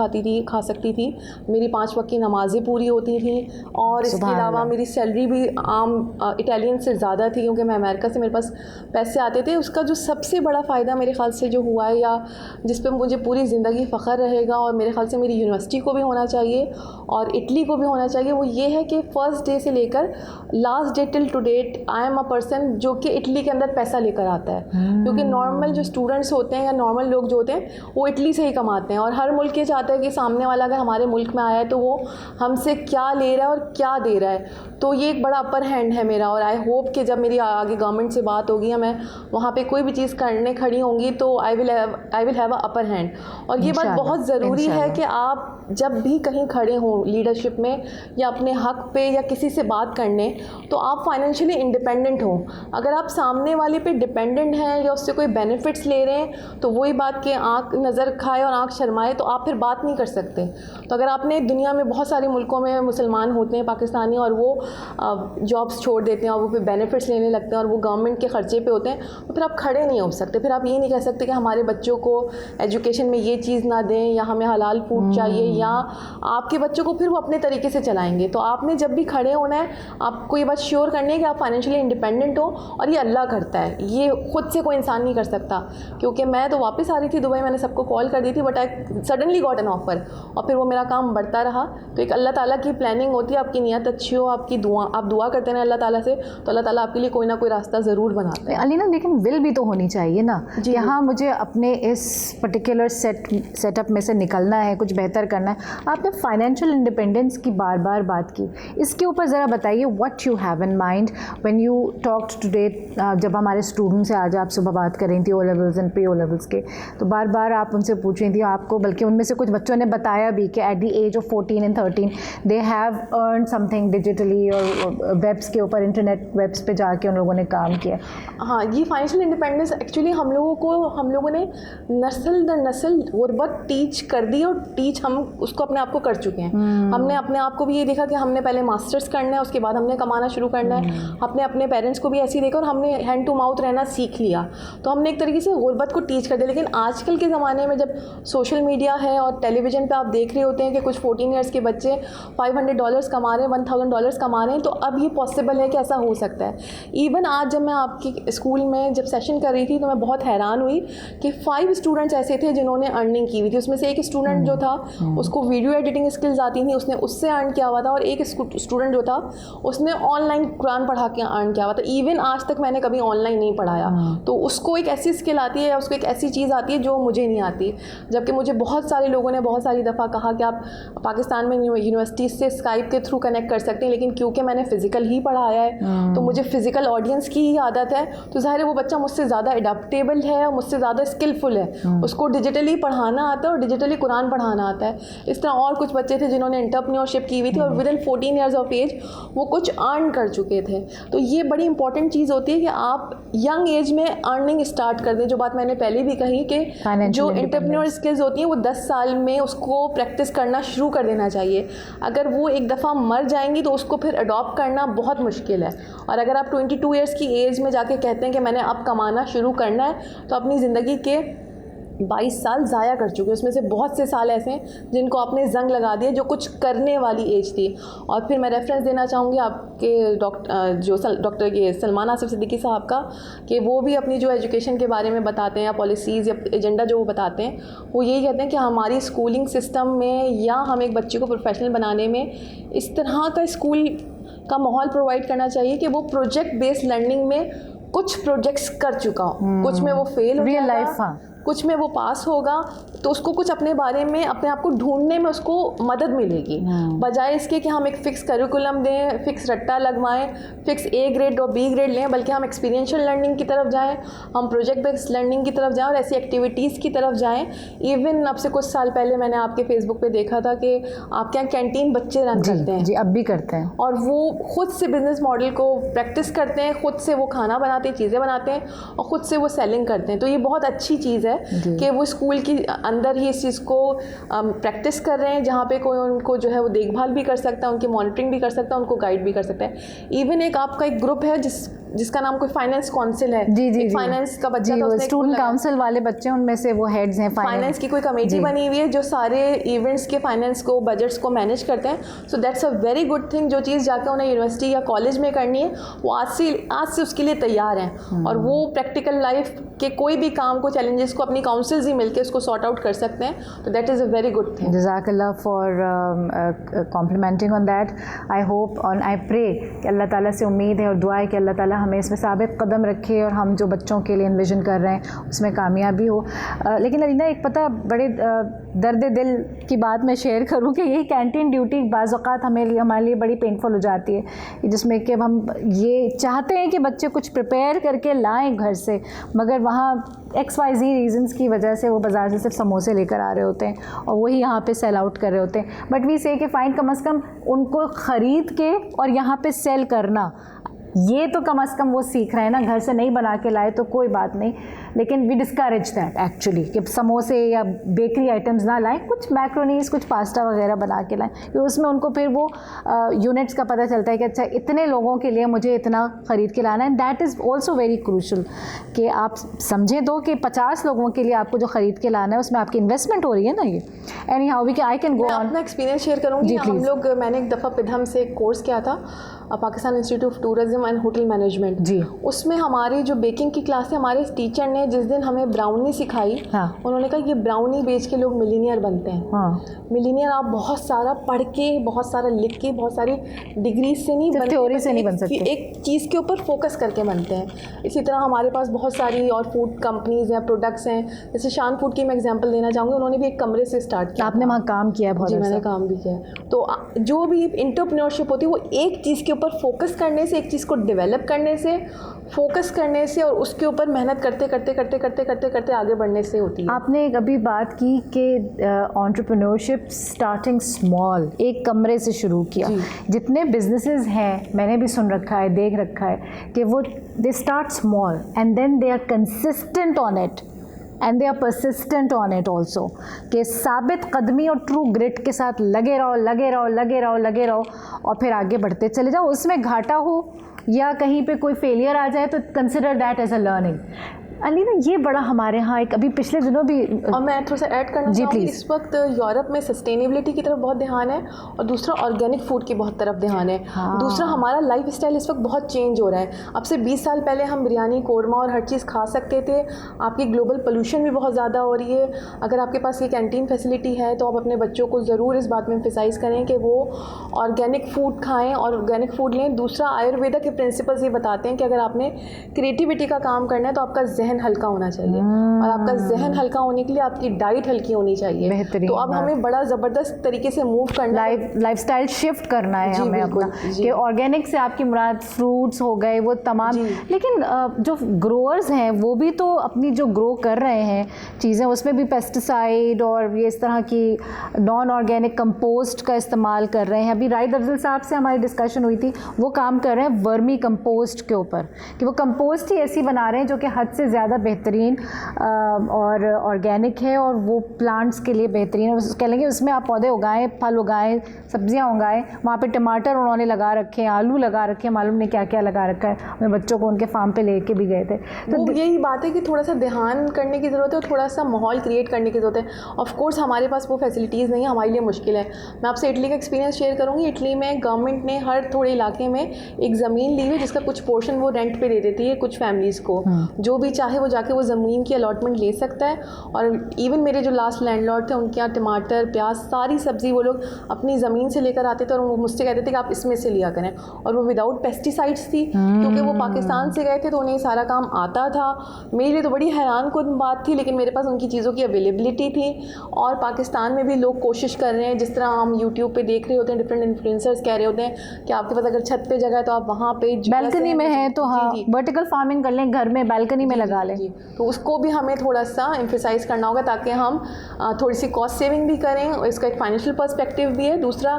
खा सकती थी, मेरी 5 वक्त की नमाज़ें पूरी होती थी और इसके अलावा मेरी सैलरी भी आम इटालियन से ज़्यादा थी क्योंकि मैं अमेरिका से मेरे पास पैसे आते थे। उसका जो सबसे बड़ा फ़ायदा मेरे ख़्याल से जो हुआ है या जिस पे मुझे पूरी ज़िंदगी फ़ख्र रहेगा और मेरे ख़्याल से मेरी यूनिवर्सिटी को भी होना चाहिए और इटली को भी होना चाहिए, वो ये है कि फ़र्स्ट डे से लेकर last day till to date I am a person जो कि इटली के अंदर पैसा लेकर आता है। क्योंकि नॉर्मल जो स्टूडेंट्स होते हैं या नॉर्मल लोग जो होते हैं वो इटली से ही कमाते हैं और हर मुल्क ये चाहता है कि सामने वाला अगर हमारे मुल्क में आया है तो वो हमसे क्या ले रहा है और क्या दे रहा है। तो ये एक बड़ा अपर हैंड है मेरा और आई होप कि जब मेरी आगे गवर्नमेंट से बात होगी या मैं वहाँ पे कोई भी चीज़ करने खड़ी होंगी तो I will have a upper hand. और ये बात बहुत ज़रूरी है कि आप जब भी कहीं खड़े हों लीडरशिप में या अपने हक पे या किसी से बात करने, तो आप फाइनेंशियली इंडिपेंडेंट हो। अगर आप सामने वाले पे डिपेंडेंट हैं या उससे कोई बेनिफिट्स ले रहे हैं तो वही बात कि आँख नज़र खाए और आँख शर्माए तो आप फिर बात नहीं कर सकते। तो अगर आपने दुनिया में बहुत सारे मुल्कों में मुसलमान होते हैं पाकिस्तानी और वो जॉब्स छोड़ देते हैं और वो फिर बेनिफिट्स लेने लगते हैं और वो गवर्नमेंट के ख़र्चे पे होते हैं, तो फिर आप खड़े नहीं हो सकते। फिर आप ये नहीं कह सकते कि हमारे बच्चों को एजुकेशन में ये चीज़ ना दें या हमें हलाल फूड चाहिए या आपके बच्चों को फिर वो अपने तरीके से चलाएंगे। तो आपने जब भी खड़े होना है आपको ये बात श्योर करनी है कि आप फाइनेंशियली इंडिपेंडेंट हो और ये अल्लाह करता है, ये खुद से कोई इंसान नहीं कर सकता। क्योंकि मैं तो वापस आ रही थी दुबई, मैंने सबको कॉल कर दी थी but I suddenly got an offer और फिर वो मेरा काम बढ़ता रहा। तो एक अल्लाह ताला की प्लानिंग होती है, आपकी नीयत अच्छी हो, आपकी आप दुआ करते हैं अल्लाह ताला से तो अल्लाह ताला आपके लिए कोई ना कोई रास्ता ज़रूर बनाते हैं। अलीना, लेकिन विल भी तो होनी चाहिए ना कि हाँ मुझे अपने इस पर्टिकुलर सेटअप में से निकलना है, कुछ बेहतर करना है। आपने फाइनेंशियल इंडिपेंडेंस की बार बार बात की, इसके ऊपर ज़रा बताइए what you have in mind when you talked today. जब हमारे स्टूडेंट्स से आज आप सुबह बात कर रही थी O levels and pre-O levels के, तो बार बार आप उनसे पूछ रही थी आपको, बल्कि उनमें से कुछ बच्चों ने बताया भी कि at the age of 14 and 13 they have earn something digitally और वेब्स के ऊपर, इंटरनेट वेब्स पे जाके उन लोगों ने काम किया। हाँ, ये फाइनेंशियल इंडिपेंडेंस एक्चुअली हम लोगों ने नस्ल दर नस्ल गुर्बत टीच कर दी और टीच हम उसको अपने आप को कर चुके हैं। हमने अपने आप को भी ये देखा कि हमने पहले मास्टर्स करना है, उसके बाद हमने कमाना शुरू करना है। अपने अपने पेरेंट्स को भी ऐसे ही देखा और हमने हैंड टू माउथ रहना सीख लिया, तो हमने एक तरीके से गुर्बत को टीच कर दिया। लेकिन आजकल के ज़माने में जब सोशल मीडिया है और टेलीविज़न पे आप देख रहे होते हैं कि कुछ 14 ईयर्स के बच्चे $500 कमा रहे हैं, $1000 कमा रहे हैं, तो अब ये पॉसिबल है कि ऐसा हो सकता है। इवन आज जब मैं आपकी स्कूल में जब सेशन कर रही थी तो मैं बहुत हैरान हुई कि 5 स्टूडेंट्स ऐसे थे जिन्होंने अर्निंग की हुई थी। उसमें से एक स्टूडेंट जो था उसको वीडियो एडिटिंग स्किल्स आती थी, उसने उससे अर्न किया हुआ था, और एक स्टूडेंट जो था उसने ऑनलाइन कुरान पढ़ा के अर्न किया हुआ था। इवन आज तक मैंने कभी ऑनलाइन नहीं पढ़ाया, तो उसको एक ऐसी स्किल आती है या उसको एक ऐसी चीज़ आती है जो मुझे नहीं आती। जबकि मुझे बहुत सारे लोगों ने बहुत सारी दफ़ा कहा कि आप पाकिस्तान में यूनिवर्सिटी से स्काइप के थ्रू कनेक्ट कर सकते हैं, लेकिन क्योंकि मैंने फ़िज़िकल ही पढ़ाया है तो मुझे फ़िज़िकल ऑडियंस की ही आदत है, तो ज़ाहिर है वो बच्चा मुझसे ज़्यादा एडाप्टेबल है और मुझसे ज़्यादा स्किलफुल है। उसको डिजिटली पढ़ाना आता है और डिजिटली कुरान पढ़ाना आता है। इस तरह और कुछ बच्चे थे जिन्होंने एंटरप्रेन्योरशिप की हुई थी और विदिन 14 ईयर्स ऑफ एज वो कुछ अर्न कर चुके थे। तो ये बड़ी इंपॉर्टेंट चीज़ होती है कि आप यंग एज में अर्निंग स्टार्ट कर दें। जो बात मैंने पहले भी कही कि जो एंटरप्रेन्योर स्किल्स होती हैं वो 10 साल में उसको प्रैक्टिस करना शुरू कर देना चाहिए। अगर वो एक दफ़ा मर जाएंगी तो उसको फिर अडॉप्ट करना बहुत मुश्किल है। और अगर आप 22 ईयर्स की एज में जाके कहते हैं कि मैंने अब कमाना शुरू करना है, तो अपनी ज़िंदगी के 22 साल ज़ाया कर चुके। उसमें से बहुत से साल ऐसे हैं जिनको आपने जंग लगा दिया, जो कुछ करने वाली एज थी। और फिर मैं रेफरेंस देना चाहूँगी आपके डॉक्टर के सलमान आसिफ सिद्दीकी साहब का, कि वो भी अपनी जो एजुकेशन के बारे में बताते हैं या पॉलिसीज़ या एजेंडा जो वो बताते हैं, वो यही कहते हैं कि हमारी स्कूलिंग सिस्टम में या हम एक बच्चे को प्रोफेशनल बनाने में इस तरह का स्कूल का माहौल प्रोवाइड करना चाहिए कि वो प्रोजेक्ट बेस्ड लर्निंग में कुछ प्रोजेक्ट्स कर चुका हो, कुछ में वो फेल हो जाएगा, कुछ में वो पास होगा, तो उसको कुछ अपने बारे में अपने आप को ढूंढने में उसको मदद मिलेगी। बजाय इसके कि हम एक फ़िक्स करिकुलम दें, फ़िक्स रट्टा लगवाएं, फ़िक्स A ग्रेड और B ग्रेड लें, बल्कि हम एक्सपीरियंशियल लर्निंग की तरफ जाएं, हम प्रोजेक्ट बेस्ड लर्निंग की तरफ जाएं और ऐसी एक्टिविटीज़ की तरफ जाएं। इवन अब से कुछ साल पहले मैंने आपके फेसबुक पे देखा था कि आपके यहाँ कैंटीन बच्चे रन करते हैं। जी, अब भी करते हैं। और वो खुद से बिज़नेस मॉडल को प्रैक्टिस करते हैं, खुद से वो खाना बनाते हैं, चीज़ें बनाते हैं और ख़ुद से वो सेलिंग करते हैं। तो ये बहुत अच्छी चीज़ है कि वो स्कूल की अंदर ही इस चीज़ को प्रैक्टिस कर रहे हैं, जहाँ पे कोई उनको जो है वो देखभाल भी कर सकता है, उनकी मॉनिटरिंग भी कर सकता है, उनको गाइड भी कर सकता है। इवन एक आपका एक ग्रुप है जिसका नाम कोई फाइनेंस काउंसिल है। जी, फाइनेंस का बच्चा था, उसने स्टूडेंट काउंसिल वाले बच्चे, उनमें से वो हेड्स हैं। फाइनेंस की कोई कमेटी बनी हुई है जो सारे इवेंट्स के फाइनेंस को, बजट्स को मैनेज करते हैं। So that's a very good thing. जो चीज़ जाकर उन्हें यूनिवर्सिटी या कॉलेज में करनी है वो आज से उसके लिए तैयार हैं और वो प्रैक्टिकल लाइफ के कोई भी काम को, चैलेंजेस को अपनी काउंसिल्स ही मिलकर उसको सॉर्ट आउट कर सकते हैं। तो that is a very good thing. जज़ाकल्लाह for complimenting on that. I hope और आई प्रे कि अल्लाह ताला से उम्मीद है और दुआ है कि अल्लाह ताला हमें इसमें साबित कदम रखे और हम जो बच्चों के लिए इन्विजन कर रहे हैं उसमें कामयाबी हो। लेकिन अलीना, एक पता बड़े दर्द दिल की बात मैं शेयर करूं कि यही कैंटीन ड्यूटी बाज़ औक़ात हमारे लिए बड़ी पेनफुल हो जाती है, जिसमें कि हम ये चाहते हैं कि बच्चे कुछ प्रिपेयर करके लाएं घर से, मगर वहाँ XYZ रीज़न्स की वजह से वो बाज़ार से सिर्फ समोसे लेकर आ रहे होते हैं और वही यहाँ पे सेल आउट कर रहे होते हैं। बट वी से कि फ़ाइन, कम अज़ कम उनको ख़रीद के और यहाँ पे सेल करना, ये तो कम अज़ कम वो सीख रहे हैं ना। घर से नहीं बना के लाए तो कोई बात नहीं, लेकिन वी डिस्करेज दैट एक्चुअली कि समोसे या बेकरी आइटम्स ना लाएं, कुछ मैक्रोनीस, कुछ पास्ता वगैरह बना के लाएं, क्योंकि उसमें उनको फिर वो यूनिट्स का पता चलता है कि अच्छा इतने लोगों के लिए मुझे इतना ख़रीद के लाना है। That is also very crucial कि आप समझें तो कि 50 लोगों के लिए आपको जो ख़रीद के लाना है उसमें आपकी इन्वेस्टमेंट हो रही है ना। ये एनी हाउ वी के आई कैन गो ऑन। अपना एक्सपीरियंस शेयर करूँगी। हम लोग, मैंने एक दफ़ा पिधम से एक कोर्स किया था, Pakistan institute of tourism and hotel management. जी, उसमें हमारी जो बेकिंग की क्लास थी, हमारे टीचर ने जिस दिन हमें ब्राउनी सिखाई, उन्होंने कहा ये ब्राउनी बेच के लोग मिलीनियर बनते हैं। मिलीनियर आप बहुत सारा पढ़ के, बहुत सारा लिख के, बहुत सारी डिग्री से नहीं बनते, थ्योरी से नहीं बन सकते, एक चीज़ के ऊपर फोकस करके बनते हैं। इसी तरह हमारे पास बहुत सारी और फूड कंपनीज़ हैं, प्रोडक्ट्स हैं। जैसे शान फूड की मैं एग्जाम्पल देना चाहूँगी, उन्होंने भी एक कमरे से स्टार्ट किया। आपने वहाँ काम किया है? बहुत। जी, मैंने काम भी किया है। तो जो भी एंटरप्रेन्योरशिप होती है वो एक चीज़ के ऊपर फोकस करने से, एक चीज़ को डेवलप करने से, फोकस करने से और उसके ऊपर मेहनत करते करते करते करते करते करते आगे बढ़ने से होती है। आपने एक अभी बात की कि एंटरप्रेन्योरशिप स्टार्टिंग स्मॉल, एक कमरे से शुरू किया। जितने बिजनेसेस हैं, मैंने भी सुन रखा है, देख रखा है कि वो they start small and then they are consistent on it and they are persistent on it also, कि साबित कदमी और ट्रू ग्रिट के साथ लगे रहो लगे रहो लगे रहो लगे रहो और फिर आगे बढ़ते चले जाओ। उसमें घाटा हो या कहीं पे कोई फेलियर आ जाए तो consider that as a learning. Alina, ये बड़ा हमारे यहाँ एक अभी पिछले दिनों भी, और मैं थोड़ा सा ऐड करना जी चाहूँगी, प्लीज़। इस वक्त यूरोप में सस्टेनेबिलिटी की तरफ बहुत ध्यान है और दूसरा ऑर्गेनिक फूड की बहुत तरफ ध्यान है। हाँ। दूसरा हमारा लाइफ स्टाइल इस वक्त बहुत चेंज हो रहा है। अब से 20 साल पहले हम बिरयानी, कोरमा और हर चीज़ खा सकते थे। आपकी ग्लोबल पोल्यूशन भी बहुत ज़्यादा हो रही है। अगर आपके पास ये कैंटीन फैसिलिटी है तो आप अपने बच्चों को ज़रूर इस बात में एम्फेसाइज़ करें कि वो ऑर्गेनिक फूड खाएँ और ऑर्गेनिक फूड लें। दूसरा, आयुर्वेदा के प्रिंसिपल्स ये बताते हैं कि अगर आपने क्रिएटिविटी का काम करना है तो आपका जहन हल्का होना चाहिए और आपका जहन हल्का होने के लिए आपकी डाइट हल्की होनी चाहिए। बेहतरीन तो अब हमें बड़ा ज़बरदस्त तरीके से मूव करना है, लाइफस्टाइल शिफ्ट करना है जी, हमें बिल्कुल, अपना, जी। कि ऑर्गेनिक से आपकी मुराद फ्रूट्स हो गए वो तमाम। जी। लेकिन जो ग्रोअर्स हैं वो भी तो अपनी जो ग्रो कर रहे हैं चीज़ें, उसमें भी पेस्टिसाइड और ये इस तरह की नॉन ऑर्गेनिक कंपोस्ट का इस्तेमाल कर रहे हैं। अभी राइद अफजल साहब से हमारी डिस्कशन हुई थी, वो काम कर रहे हैं वर्मी कंपोस्ट के ऊपर, कि वो कंपोस्ट ही ऐसी बना रहे हैं जो कि हद से ज़्यादा बेहतरीन और ऑर्गेनिक है और वो प्लांट्स के लिए बेहतरीन है। कह लेंगे उसमें आप पौधे उगाएं, फल उगाएं, सब्जियां उगाएं। वहाँ पे टमाटर उन्होंने लगा रखे हैं, आलू लगा रखे हैं, मालूम नहीं क्या क्या लगा रखा है। अपने बच्चों को उनके फार्म पे लेके भी गए थे। तो वो यही बात है कि थोड़ा सा ध्यान करने की ज़रूरत है और थोड़ा सा माहौल क्रिएट करने की ज़रूरत है। ऑफ कोर्स हमारे पास वो फैसिलिटीज़ नहीं है, हमारे लिए मुश्किल है। मैं आपसे इटली का एक्सपीरियंस शेयर करूँगी। इटली में गवर्नमेंट ने हर थोड़े इलाके में एक ज़मीन ली हुई जिसका कुछ पोर्शन वो रेंट पे दे देती है कुछ फैमिलीज़ को। जो भी चाहे वो जाके वो ज़मीन की अलॉटमेंट ले सकता है। और इवन मेरे जो लास्ट लैंडलॉर्ड थे उनके यहाँ टमाटर, प्याज, सारी सब्ज़ी वो लोग अपनी ज़मीन से लेकर आते थे और वो मुझसे कहते थे कि आप इसमें से लिया करें। और वो विदाउट पेस्टिसाइड्स थी, क्योंकि वो पाकिस्तान से गए थे तो उन्हें सारा काम आता था। मेरे लिए तो बड़ी हैरान कुन बात थी, लेकिन मेरे पास उनकी चीज़ों की अवेलेबिलिटी थी। और पाकिस्तान में भी लोग कोशिश कर रहे हैं, जिस तरह हम यूट्यूब पे देख रहे होते हैं, डिफरेंट इन्फ्लुएंसर्स कह रहे होते हैं कि आपके पास अगर छत पे जगह है तो आप वहाँ पे बैल्कनी में है तो हाँ वर्टिकल फार्मिंग कर लें, घर में बैल्कनी में लगा लें। तो उसको भी हमें थोड़ा सा एम्फेसाइज करना होगा ताकि हम थोड़ी सी कॉस्ट सेविंग भी करें और इसका एक फाइनेंशियल पर्सपेक्टिव भी है। दूसरा,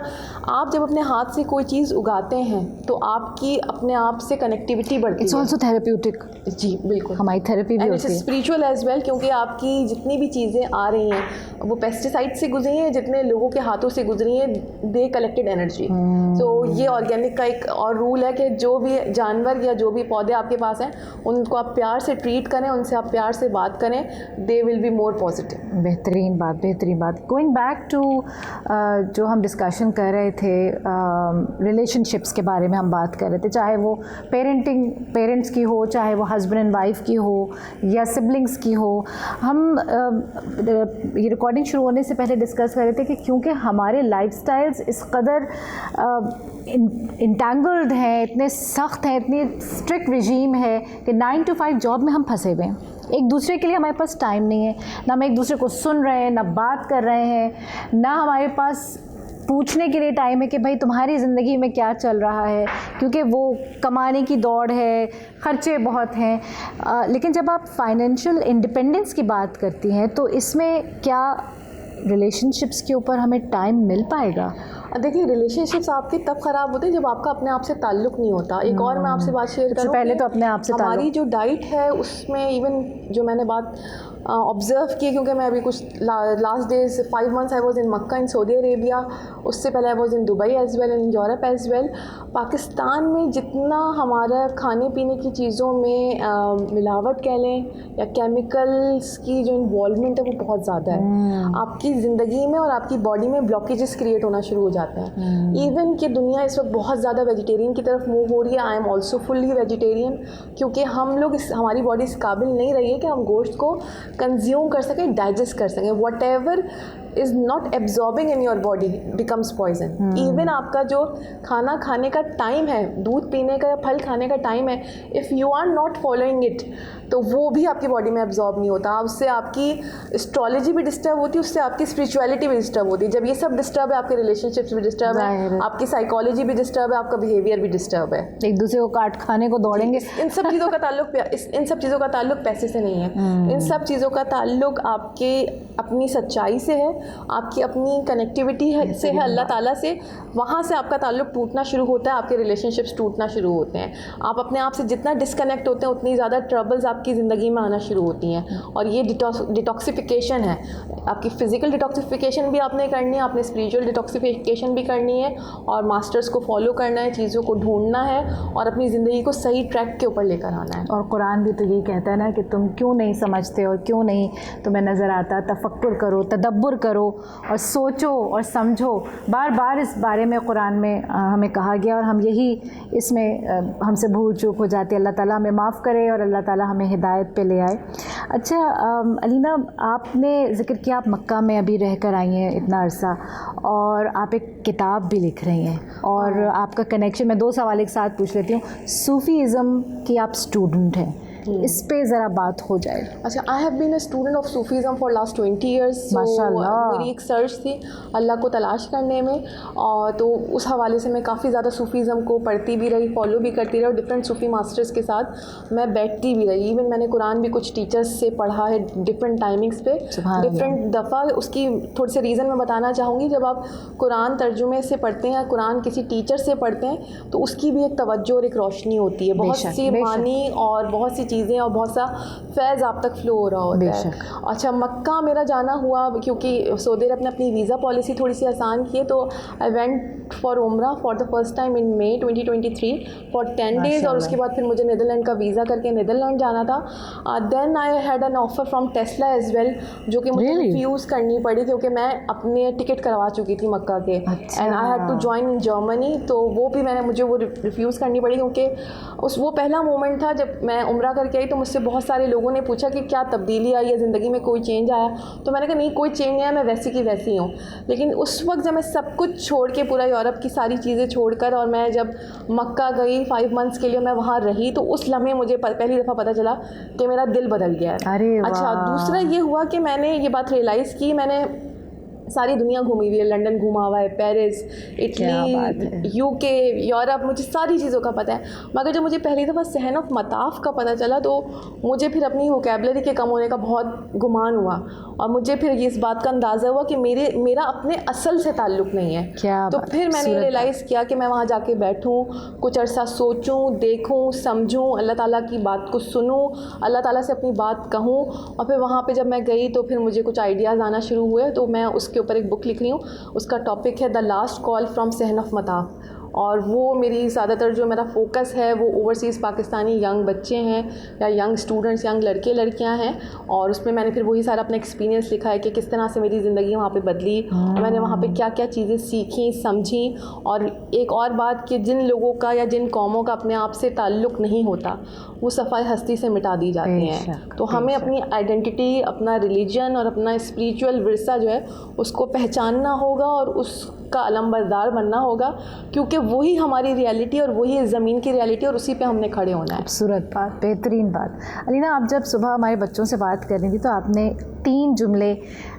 आप जब अपने हाथ से कोई चीज़ उगाते हैं तो आपकी अपने आप से कनेक्टिविटी बढ़ती है। It's also therapeutic. जी बिल्कुल, हमारी थेरेपी भी होती है। स्पिरिचुअल एज वेल, क्योंकि आपकी जितनी भी चीज़ें आ रही हैं वो पेस्टिसाइड से गुजरी हैं, जितने लोगों के हाथों से गुजरी हैं, दे कलेक्टेड एनर्जी। तो ये ऑर्गेनिक का एक और रूल है कि जो भी जानवर या जो भी पौधे आपके पास हैं उनको आप प्यार से ट्रीट करें, उनसे आप प्यार से बात करें, they will be more positive. बेहतरीन बात, बेहतरीन बात। गोइंग बैक टू जो हम डिस्कशन कर रहे थे, रिलेशनशिप्स के बारे में हम बात कर रहे थे, चाहे वो पेरेंट्स की हो, चाहे वो हस्बैंड एंड वाइफ की हो या सिबलिंग्स की हो। हम ये रिकॉर्डिंग शुरू होने से पहले डिस्कस कर रहे थे कि क्योंकि हमारे लाइफस्टाइल्स इस कदर इंटेंगल्ड हैं, इतने सख्त हैं, इतनी स्ट्रिक्ट रिजीम है कि 9 to 5 जॉब में हम फंसे हुए हैं। एक दूसरे के लिए हमारे पास टाइम नहीं है, ना हम एक दूसरे को सुन रहे हैं, ना बात कर रहे हैं, ना हमारे पास पूछने के लिए टाइम है कि भाई तुम्हारी ज़िंदगी में क्या चल रहा है, क्योंकि वो कमाने की दौड़ है, ख़र्चे बहुत हैं। लेकिन जब आप फाइनेंशियल इंडिपेंडेंस की बात करती हैं तो इसमें क्या रिलेशनशिप्स के ऊपर हमें टाइम मिल पाएगा? देखिए, रिलेशनशिप्स आपके तब ख़राब होते हैं जब आपका अपने आप से ताल्लुक़ नहीं होता। एक और मैं आपसे बात शेयर करूँ, पहले तो अपने आप से हमारी जो डाइट है उसमें इवन जो मैंने बात ऑब्ज़र्व की, क्योंकि मैं अभी कुछ last days 5 months I was in Mecca in Saudi Arabia, उससे पहले I was in Dubai as well, in Europe as well. Pakistan में जितना हमारा खाने पीने की चीज़ों में मिलावट कह लें या केमिकल्स की जो इन्वॉल्वमेंट है वो बहुत ज़्यादा है। आपकी ज़िंदगी में और आपकी बॉडी में ब्लॉकेजेस क्रिएट होना शुरू हो जाते हैं। इवन कि दुनिया इस वक्त बहुत ज़्यादा वेजिटेरियन की तरफ मूव हो रही है। I am also fully vegetarian, क्योंकि हम लोग हमारी बॉडी इस काबिल नहीं रही है कि हम गोश्त को कंज्यूम कर सकें, डाइजेस्ट कर सकें। Whatever is not absorbing in your body becomes poison. Even आपका जो खाना खाने का टाइम है, दूध पीने का या फल खाने का टाइम है, if you are not following it तो वो भी आपकी बॉडी में एब्जॉर्ब नहीं होता। उससे आपकी एस्ट्रोलॉजी भी डिस्टर्ब होती है, उससे आपकी स्पिरिचुअलिटी भी डिस्टर्ब होती है। जब ये सब डिस्टर्ब है, आपके रिलेशनशिप्स भी डिस्टर्ब है, आपकी साइकोलॉजी भी डिस्टर्ब है, आपका बिहेवियर भी डिस्टर्ब है। एक दूसरे को काट खाने को दौड़ेंगे। इन सब चीज़ों का ताल्लुक पैसे से नहीं है। इन सब चीज़ों चीज़ों का ताल्लुक़ आपके अपनी सच्चाई से है, आपकी अपनी कनेक्टिविटी है से है अल्लाह ताला से, वहाँ से आपका ताल्लुक़ टूटना शुरू होता है, आपके रिलेशनशिप्स टूटना शुरू होते हैं। आप अपने आप से जितना डिस्कनेक्ट होते हैं उतनी ज़्यादा ट्रबल्स आपकी ज़िंदगी में आना शुरू होती हैं। और ये डिटॉक्सिफिकेशन है, आपकी फ़िज़िकल डिटॉक्सिफिकेशन भी आपने करनी है, आपने स्पिरिचुअल डिटॉक्सिफिकेशन भी करनी है, और मास्टर्स को फॉलो करना है, चीज़ों को ढूंढना है और अपनी ज़िंदगी को सही ट्रैक के ऊपर लेकर आना है। और कुरान भी तो यही कहता है ना कि तुम क्यों नहीं समझते और क्यों नहीं तुम्हें नज़र आता, तफक्कुर करो, तदब्बुर करो और सोचो और समझो। बार बार इस बारे में कुरान में हमें कहा गया और हम यही इसमें हमसे भूल चूक हो जाती है। अल्लाह ताला हमें माफ़ करे और अल्लाह ताला हमें हिदायत पे ले आए। अच्छा अलीना, आपने ज़िक्र किया आप मक्का में अभी रह कर आई हैं इतना अरसा, और आप एक किताब भी लिख रही हैं, और आपका कनेक्शन, मैं 2 सवाल एक साथ पूछ लेती हूँ। सूफ़ीज़म की आप स्टूडेंट हैं, इस पे ज़रा बात हो जाए। अच्छा, I have been a student of Sufism for last 20 years. माशाल्लाह। मेरी एक सर्च थी अल्लाह को तलाश करने में, और तो उस हवाले से मैं काफ़ी ज़्यादा सूफीज़म को पढ़ती भी रही, फॉलो भी करती रही, और डिफरेंट सूफ़ी मास्टर्स के साथ मैं बैठती भी रही। इवन मैंने कुरान भी कुछ टीचर्स से पढ़ा है डिफरेंट टाइमिंग्स पे, डिफरेंट दफ़ा। उसकी थोड़ी से रीज़न मैं बताना चाहूँगी। जब आप कुरान तर्जुमे से पढ़ते हैं, कुरान किसी टीचर से पढ़ते हैं, तो उसकी भी एक तवज्जो और एक रोशनी होती है, बहुत सी मानी और बहुत सी चीज़ें और बहुत सा फैज़ आप तक फ़्लो हो रहा होता है। अच्छा, मक्का मेरा जाना हुआ क्योंकि सऊदी अरब ने अपनी वीज़ा पॉलिसी थोड़ी सी आसान की है, तो I went for Umrah for the first time in May 2023 for 10 days, और उसके बाद फिर मुझे नीदरलैंड का वीज़ा करके नीदरलैंड जाना था। Then I had an offer from Tesla as well, जो कि मुझे रिफ्यूज़ करनी पड़ी क्योंकि मैं अपने टिकट करवा चुकी थी मक्का के, and I had to join in Germany. तो वो भी मुझे वो रिफ्यूज़ करनी पड़ी क्योंकि वो पहला मोमेंट था जब मैं उम्रा करके आई, तो मुझसे बहुत सारे लोगों ने पूछा कि क्या तब्दीली आई है ज़िंदगी में, कोई चेंज आया? तो मैंने कहा नहीं, कोई चेंज नहीं आया, मैं वैसी की वैसी हूँ। लेकिन उस वक्त जब मैं सब कुछ छोड़ के, पूरा यूरोप की सारी चीज़ें छोड़कर, और मैं जब मक्का गई 5 मंथ्स के लिए, मैं वहाँ रही, तो उस लम्हे मुझे पहली दफ़ा पता चला कि मेरा दिल बदल गया है। अरे अच्छा, दूसरा ये हुआ कि मैंने ये बात रियलाइज़ की, मैंने सारी दुनिया घूमी हुई है, लंदन घूमा हुआ है, पेरिस, इटली, यूके, यूरोप, मुझे सारी चीज़ों का पता है। मगर जब मुझे पहली दफ़ा सहन ऑफ मताफ़ का पता चला, तो मुझे फिर अपनी वोकैबलरी के कम होने का बहुत गुमान हुआ, और मुझे फिर इस बात का अंदाज़ा हुआ कि मेरा अपने असल से ताल्लुक़ नहीं है। तो फिर मैंने रियलाइज़ किया कि मैं वहाँ जाके बैठूँ, कुछ अरसा सोचूँ, देखूँ, समझूँ, अल्लाह ताला की बात को सुनूँ, अल्लाह ताला से अपनी बात कहूँ। और फिर वहाँ पे जब मैं गई तो फिर मुझे कुछ आइडियाज़ आना शुरू हुए, तो मैं उसके ऊपर एक बुक लिख रही हूँ। उसका टॉपिक है द लास्ट कॉल फ्रॉम सहन ऑफ मताफ़, और वो मेरी ज़्यादातर जो मेरा फोकस है वो ओवरसीज़ पाकिस्तानी यंग बच्चे हैं या यंग स्टूडेंट्स, यंग लड़के लड़कियां हैं। और उसमें मैंने फिर वही सारा अपना एक्सपीरियंस लिखा है कि किस तरह से मेरी ज़िंदगी वहाँ पे बदली, और मैंने वहाँ पे क्या क्या चीज़ें सीखी, समझी। और एक और बात कि जिन लोगों का या जिन कौमों का अपने आप से ताल्लुक़ नहीं होता, वो सफ़ाई हस्ती से मिटा दी जाती हैं। तो हमें अपनी आइडेंटिटी, अपना रिलीजन और अपना स्पिरिचुअल विरसा जो है उसको पहचानना होगा और उसका अलंबरदार बनना होगा, क्योंकि वही हमारी रियलिटी और वही ज़मीन की रियलिटी, और उसी पे हमने खड़े होना है। खूबसूरत बात, बेहतरीन बात। अलीना, आप जब सुबह हमारे बच्चों से बात कर रही थी तो आपने 3 जुमले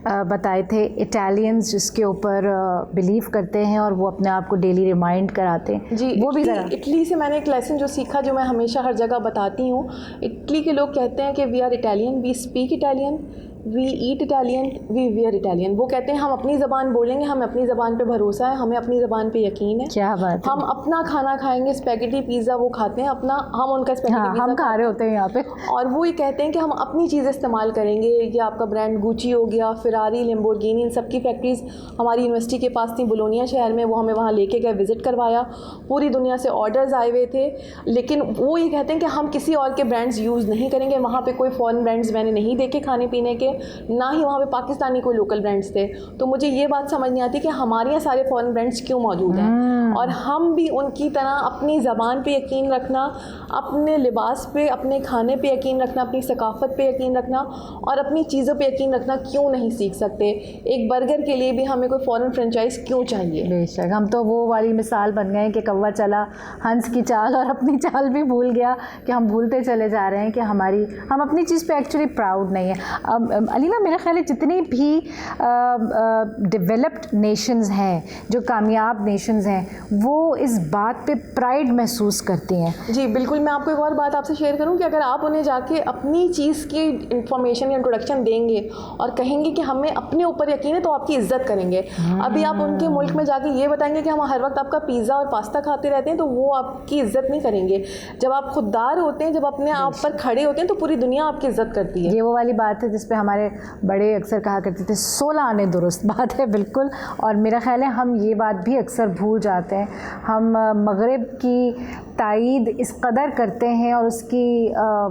बताए थे। इटालियंस जिसके ऊपर बिलीव करते हैं और वो अपने आप को डेली रिमाइंड कराते हैं, जी, वो भी इटली से मैंने एक लेसन जो सीखा, जो मैं हमेशा हर जगह बताती हूँ। इटली के लोग कहते हैं कि we are Italian, we speak Italian, we eat Italian, we wear Italian. वो कहते हैं हम अपनी ज़बान बोलेंगे, हमें अपनी ज़बान पे भरोसा है, हमें अपनी ज़बान पे यकीन है। क्या बात है। हम अपना खाना खाएंगे, स्पैगेटी पिज़्ज़ा वो खाते हैं अपना, हम उनका स्पैगेटी पिज़्ज़ा हम खा रहे होते हैं यहाँ पे। और वो ये कहते हैं कि हम अपनी चीज़ें इस्तेमाल करेंगे। ये आपका ब्रांड गुची हो गया, फ़ेरारी, लैम्बोर्गिनी, इन सब की फैक्ट्रीज़ हमारी यूनिवर्सिटी के पास थी बोलोनिया शहर में। वो हमें वहाँ लेके गए, विज़िट करवाया, पूरी दुनिया से ऑर्डर्स आए हुए थे। लेकिन वो ये कहते हैं कि हम किसी और के ब्रांड्स यूज़ नहीं करेंगे। वहाँ पर कोई फ़ॉरेन ब्रांड्स मैंने नहीं देखे खाने पीने के, ना ही वहाँ पे पाकिस्तानी कोई लोकल ब्रांड्स थे। तो मुझे ये बात समझ नहीं आती कि हमारे यहाँ सारे फॉरेन ब्रांड्स क्यों मौजूद हैं, और हम भी उनकी तरह अपनी ज़बान पे यकीन रखना, अपने लिबास पे, अपने खाने पे यकीन रखना, अपनी सकाफ़त पे यकीन रखना और अपनी चीज़ों पे यकीन रखना क्यों नहीं सीख सकते। एक बर्गर के लिए भी हमें कोई फ़ॉरेन फ्रेंचाइज क्यों चाहिए। बेशक, हम तो वो वाली मिसाल बन गए कि कौवा चला हंस की चाल और अपनी चाल भी भूल गया, कि हम भूलते चले जा रहे हैं कि हम अपनी चीज़ पे एक्चुअली प्राउड नहीं है। अब अलीना मेरा ख्याल है जितनी भी डेवलप्ड नेशंस हैं, जो कामयाब नेशंस हैं, वो इस बात पे प्राइड महसूस करती हैं। जी बिल्कुल। मैं आपको एक और बात आपसे शेयर करूं कि अगर आप उन्हें जाके अपनी चीज़ की इंफॉर्मेशन या इंट्रोडक्शन देंगे और कहेंगे कि हमें अपने ऊपर यकीन है, तो आपकी इज्जत करेंगे। अभी आप उनके मुल्क में जाके ये बताएंगे कि हम हर वक्त आपका पिज़्ज़ा और पास्ता खाते रहते हैं, तो वो आपकी इज्जत नहीं करेंगे। जब आप खुददार होते हैं, जब अपने आप पर खड़े होते हैं, तो पूरी दुनिया आपकी इज्जत करती है। ये वो वाली बात है जिस पे हमारे बड़े अक्सर कहा करते थे 16 आने दुरुस्त बात है, बिल्कुल। और मेरा ख्याल है हम ये बात भी अक्सर भूल जाते हैं। हम मगरिब की तायीद इस कदर करते हैं और उसकी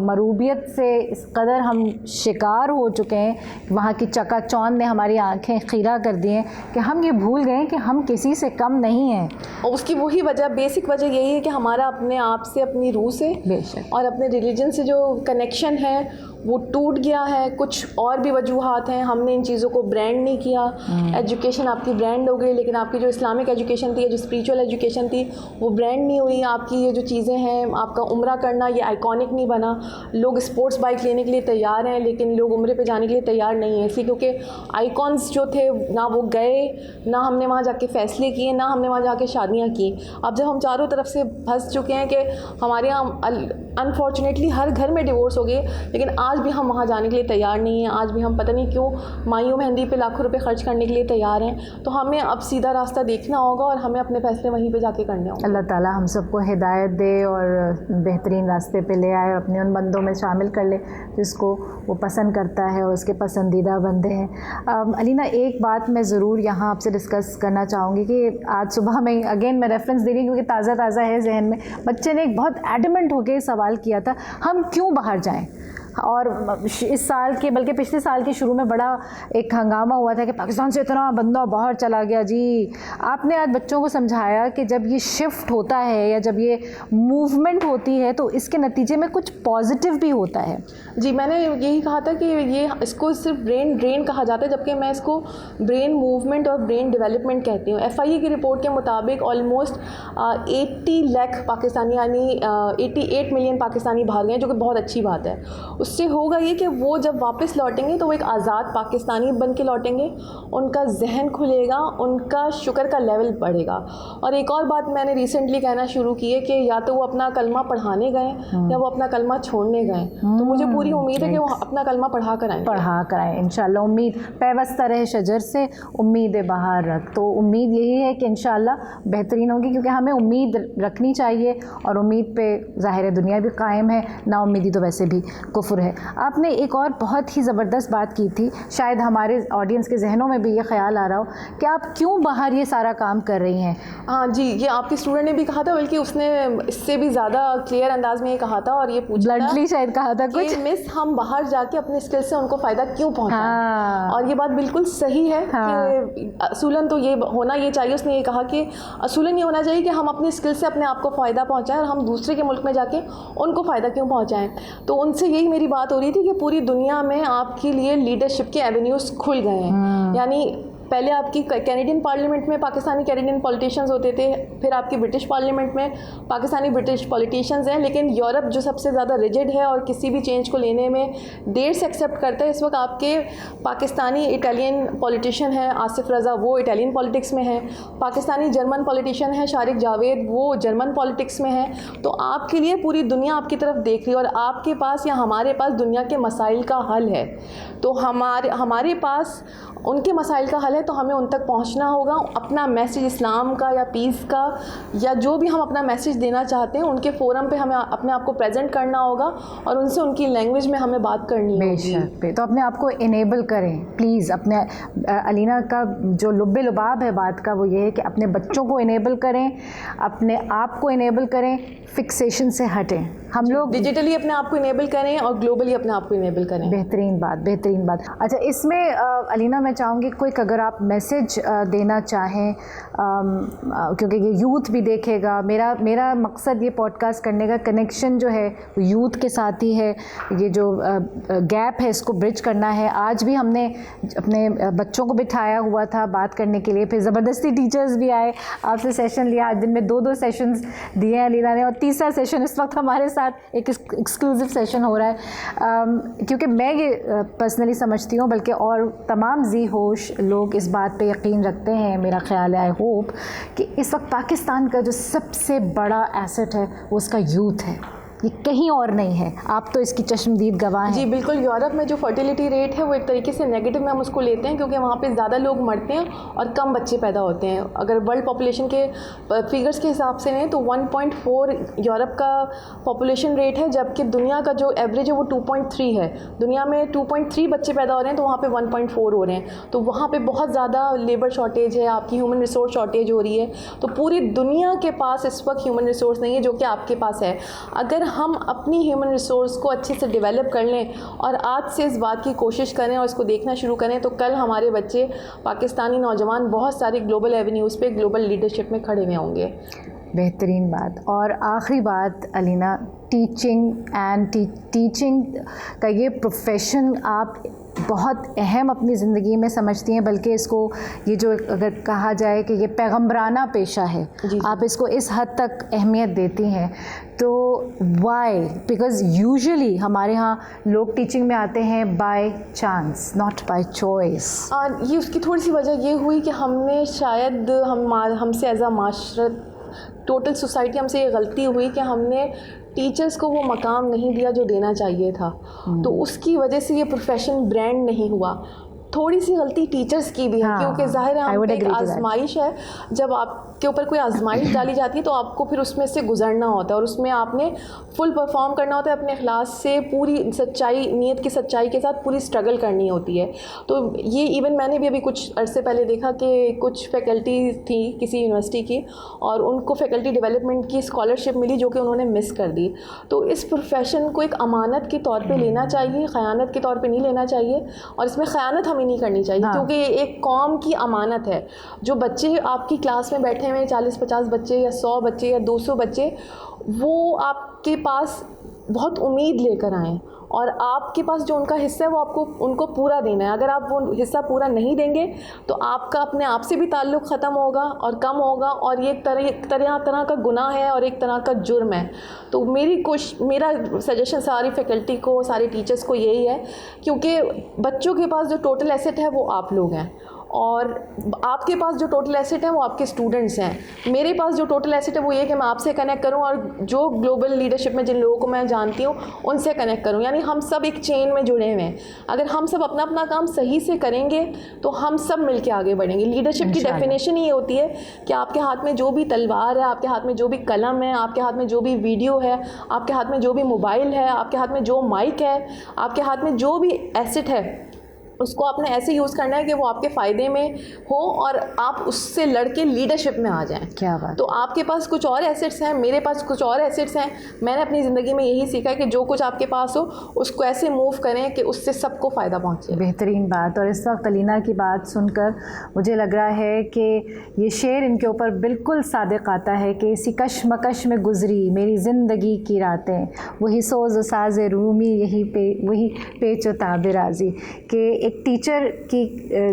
मरूबियत से इस कदर हम शिकार हो चुके हैं, वहाँ की चकाचौंध ने हमारी आंखें खीरा कर दी हैं कि हम ये भूल गए कि हम किसी से कम नहीं हैं। और उसकी वही वजह, बेसिक वजह यही है कि हमारा अपने आप से, अपनी रूह से और अपने रिलीजन से जो कनेक्शन है वो टूट गया है। कुछ और भी वजूहात हैं, हमने इन चीज़ों को ब्रांड नहीं किया। एजुकेशन आपकी ब्रांड हो गई, लेकिन आपकी जो इस्लामिक एजुकेशन थी या जो स्पिरिचुअल एजुकेशन थी वो ब्रांड नहीं हुई। आपकी ये जो चीज़ें हैं, आपका उम्रा करना ये आइकॉनिक नहीं बना। लोग स्पोर्ट्स बाइक लेने के लिए तैयार हैं, लेकिन लोग उम्रे पे जाने के लिए तैयार नहीं है, इसलिए क्योंकि आइकॉन्स जो थे ना वो गए, ना हमने वहाँ जाके फ़ैसले किए, ना हमने वहाँ जाके शादियाँ की। अब जब हम चारों तरफ से फंस चुके हैं कि हमारे यहाँ अनफॉर्चुनेटली हर घर में डिवोर्स हो गए, लेकिन आज भी हम वहाँ जाने के लिए तैयार नहीं हैं। आज भी हम पता नहीं क्यों मायूं मेहंदी पे लाखों रुपए खर्च करने के लिए तैयार हैं। तो हमें अब सीधा रास्ता देखना होगा और हमें अपने फैसले वहीं पे जाके करने होंगे। अल्लाह ताला हम सबको हिदायत दे और बेहतरीन रास्ते पे ले आए और अपने उन बंदों में शामिल कर ले जिसको वो पसंद करता है और उसके पसंदीदा बंदे हैं। अलीना एक बात मैं ज़रूर यहाँ आपसे डिस्कस करना चाहूँगी कि आज सुबह में अगेन मैं रेफरेंस दे रही हूँ क्योंकि ताज़ा है जहन में। बच्चे ने एक बहुत एडमेंट होकर सवाल किया था, हम क्यों बाहर जाएँ। और इस साल के बल्कि पिछले साल के शुरू में बड़ा एक हंगामा हुआ था कि पाकिस्तान से इतना बंदा बाहर चला गया। जी आपने आज बच्चों को समझाया कि जब ये शिफ्ट होता है या जब ये मूवमेंट होती है तो इसके नतीजे में कुछ पॉजिटिव भी होता है। जी मैंने यही कहा था कि ये इसको सिर्फ ब्रेन ड्रेन कहा जाता है, जबकि मैं इसको ब्रेन मूवमेंट और ब्रेन डेवलपमेंट कहती हूँ। FIA की रिपोर्ट के मुताबिक ऑलमोस्ट 80 लाख पाकिस्तानी यानी 88 मिलियन पाकिस्तानी बाहर गए, जो कि बहुत अच्छी बात है। उससे होगा ये कि वो जब वापस लौटेंगे तो वो एक आज़ाद पाकिस्तानी बन के लौटेंगे, उनका जहन खुलेगा, उनका शुक्र का लेवल बढ़ेगा। और एक और बात मैंने रिसेंटली कहना शुरू की है कि या तो वो अपना कलमा पढ़ाने गए या वो अपना कलमा छोड़ने गए। तो मुझे पूरी उम्मीद है कि वो अपना कलमा पढ़ा कर आएँ इंशाल्लाह। उम्मीद पैवस्ता रहे शजर से, उम्मीद बहार रख। तो उम्मीद यही है कि इंशाल्लाह बेहतरीन होगी, क्योंकि हमें उम्मीद रखनी चाहिए और उम्मीद पे ज़ाहिर दुनिया भी कायम है, ना उम्मीदी तो वैसे भी कुफ्र है। आपने एक और बहुत ही ज़बरदस्त बात की थी, शायद हमारे ऑडियंस के जहनों में भी ये ख्याल आ रहा हो कि आप क्यों बाहर ये सारा काम कर रही हैं। हाँ जी, ये आपके स्टूडेंट ने भी कहा था, बल्कि उसने इससे भी ज़्यादा क्लियर अंदाज में ये कहा था और ये पूछा ब्लंटली शायद कहा था कुछ, मिस हम बाहर जाके अपने स्किल से उनको फ़ायदा क्यों पहुँचाएं। हाँ। और ये बात बिल्कुल सही है। हाँ। कि असूलन तो ये होना ये चाहिए, उसने ये कहा कि असूलन ये होना चाहिए कि हम अपने स्किल से अपने आप को फ़ायदा पहुँचाएँ और हम दूसरे के मुल्क में जाके उनको फ़ायदा क्यों पहुँचाएँ। तो उनसे यही मेरी बात हो रही थी कि पूरी दुनिया में आपके लिए लीडरशिप के एवेन्यूज़ खुल गए हैं। यानी पहले आपकी कैनेडियन पार्लियामेंट में पाकिस्तानी कैनेडियन पॉलिटिशियंस होते थे, फिर आपकी ब्रिटिश पार्लियामेंट में पाकिस्तानी ब्रिटिश पॉलिटिशियंस हैं। लेकिन यूरोप जो सबसे ज़्यादा रिजिड है और किसी भी चेंज को लेने में देर से एक्सेप्ट करता है, इस वक्त आपके पाकिस्तानी इटालियन पॉलिटिशियन हैं आसिफ रज़ा, वो इटालियन पॉलिटिक्स में हैं। पाकिस्तानी जर्मन पॉलिटिशियन हैं शारिक जावेद, वो जर्मन पॉलिटिक्स में हैं। तो आपके लिए पूरी दुनिया आपकी तरफ देख रही है और आपके पास या हमारे पास दुनिया के मसाइल का हल है। तो हमारे पास उनके मसाइल का हल है, तो हमें उन तक पहुंचना होगा। अपना मैसेज इस्लाम का या पीस का या जो भी हम अपना मैसेज देना चाहते हैं, उनके फोरम पे हमें अपने आप को प्रेजेंट करना होगा और उनसे उनकी लैंग्वेज में हमें बात करनी होगी। तो अपने आप को इनेबल करें प्लीज़। अपने अलीना का जो लुब्बे लुबाब है बात का वो ये है कि अपने बच्चों को इनेबल करें, अपने आप को इनेबल करें, फिक्सेशन से हटें। हम लोग डिजिटली अपने आप को इनेबल करें और ग्लोबली अपने आप को इनेबल करें। बेहतरीन बात। अच्छा, इसमें अलीना मैं चाहूँगी कोई अगर आप मैसेज देना चाहें, क्योंकि ये यूथ भी देखेगा। मेरा मकसद ये पॉडकास्ट करने का कनेक्शन जो है यूथ के साथ ही है। ये जो गैप है इसको ब्रिज करना है। आज भी हमने अपने बच्चों को बिठाया हुआ था बात करने के लिए, फिर ज़बरदस्ती टीचर्स भी आए, आपसे सेशन लिया। आज दिन में 2 सेशंस दिए हैं अलीना ने और तीसरा सेशन इस वक्त हमारे साथ एक एक्सक्लूसिव सेशन हो रहा है, क्योंकि मैं ये पर्सनली समझती हूँ, बल्कि और तमाम जी होश लोग इस बात पे यकीन रखते हैं, मेरा ख्याल है, आई होप, कि इस वक्त पाकिस्तान का जो सबसे बड़ा एसेट है वो उसका यूथ है, ये कहीं और नहीं है। आप तो इसकी चश्मदीद गवाह हैं। जी बिल्कुल, यूरोप में जो फर्टिलिटी रेट है वो एक तरीके से नेगेटिव में हम उसको लेते हैं, क्योंकि वहाँ पे ज़्यादा लोग मरते हैं और कम बच्चे पैदा होते हैं। अगर वर्ल्ड पॉपुलेशन के फिगर्स के हिसाब से नहीं तो 1.4 यूरोप का पॉपुलेशन रेट है, जबकि दुनिया का जो एवरेज है वो 2.3 है। दुनिया में 2.3 बच्चे पैदा हो रहे हैं तो वहाँ पर 1.4 हो रहे हैं। तो वहाँ पर बहुत ज़्यादा लेबर शॉर्टेज है, आपकी ह्यूमन रिसोर्स शॉर्टेज हो रही है। तो पूरी दुनिया के पास इस वक्त ह्यूमन रिसोर्स नहीं है जो कि आपके पास है। अगर हम अपनी ह्यूमन रिसोर्स को अच्छे से डेवलप कर लें और आज से इस बात की कोशिश करें और इसको देखना शुरू करें, तो कल हमारे बच्चे, पाकिस्तानी नौजवान बहुत सारे ग्लोबल एवेन्यूज़ पे ग्लोबल लीडरशिप में खड़े हुए होंगे। बेहतरीन बात। और आखिरी बात अलीना, टीचिंग एंड टीचिंग का ये प्रोफेशन आप बहुत अहम अपनी ज़िंदगी में समझती हैं, बल्कि इसको ये जो अगर कहा जाए कि ये पैगम्बराना पेशा है, आप इसको इस हद तक अहमियत देती हैं, तो वाई? बिकॉज़ यूजुअली हमारे यहाँ लोग टीचिंग में आते हैं by chance, not by choice. ये उसकी थोड़ी सी वजह ये हुई कि हमने शायद हमसे एज अ माशरत, टोटल सोसाइटी, हमसे ये गलती हुई कि हमने टीचर्स को वो मकाम नहीं दिया जो देना चाहिए था। तो उसकी वजह से ये प्रोफेशन ब्रांड नहीं हुआ। थोड़ी सी गलती टीचर्स की भी है, क्योंकि ज़ाहिर है हम पे एक आजमाइश है। जब आपके ऊपर कोई आजमाइश डाली जाती है तो आपको फिर उसमें से गुजरना होता है और उसमें आपने फुल परफॉर्म करना होता है, अपने इखलास से, पूरी सच्चाई, नीयत की सच्चाई के साथ पूरी स्ट्रगल करनी होती है। तो ये इवन मैंने भी अभी कुछ अरसे पहले देखा कि कुछ फैकल्टी थी किसी यूनिवर्सिटी की और उनको फैकल्टी डेवलपमेंट की स्कॉलरशिप मिली जो कि उन्होंने मिस कर दी। तो इस प्रोफेशन को एक अमानत के तौर पर लेना चाहिए, ख़यानत के तौर पर नहीं लेना चाहिए। और इसमें ख़यानत हमें नहीं करनी चाहिए, क्योंकि ये एक कौम की अमानत है। जो बच्चे आपकी क्लास में बैठे हुए 40-50 बच्चे या 100 बच्चे या 200 बच्चे, वो आपके पास बहुत उम्मीद लेकर आएँ और आपके पास जो उनका हिस्सा है वो आपको उनको पूरा देना है। अगर आप वो हिस्सा पूरा नहीं देंगे तो आपका अपने आप से भी ताल्लुक़ ख़त्म होगा और कम होगा, और ये एक तरह का गुनाह है और एक तरह का जुर्म है। तो मेरा सजेशन सारी फैकल्टी को, सारे टीचर्स को यही है, क्योंकि बच्चों के पास जो टोटल एसेट है वो आप लोग हैं और आपके पास जो टोटल एसेट है वो आपके स्टूडेंट्स हैं। मेरे पास जो टोटल एसेट है वो ये कि मैं आपसे कनेक्ट करूं और जो ग्लोबल लीडरशिप में जिन लोगों को मैं जानती हूं उनसे कनेक्ट करूं। यानी हम सब एक चेन में जुड़े हुए हैं। अगर हम सब अपना अपना काम सही से करेंगे तो हम सब मिलके आगे बढ़ेंगे। लीडरशिप की डेफिनेशन ही होती है कि आपके हाथ में जो भी तलवार है, आपके हाथ में जो भी कलम है, आपके हाथ में जो भी वीडियो है, आपके हाथ में जो भी मोबाइल है, आपके हाथ में जो माइक है, आपके हाथ में जो भी एसेट है, उसको आपने ऐसे यूज़ करना है कि वो आपके फ़ायदे में हो और आप उससे लड़के लीडरशिप में आ जाएं। क्या बात। तो आपके पास कुछ और एसेट्स हैं, मेरे पास कुछ और एसेट्स हैं। मैंने अपनी ज़िंदगी में यही सीखा है कि जो कुछ आपके पास हो उसको ऐसे मूव करें कि उससे सबको फ़ायदा पहुँचे। बेहतरीन बात। और इस वक्त अलीना की बात सुनकर मुझे लग रहा है कि ये शेर इनके ऊपर बिल्कुल सादिक आता है कि इसी कशमकश में गुजरी मेरी ज़िंदगी की रातें, वही सोज़ साज़ रूमी, वही पेच व ताब राज़ी। कि एक टीचर की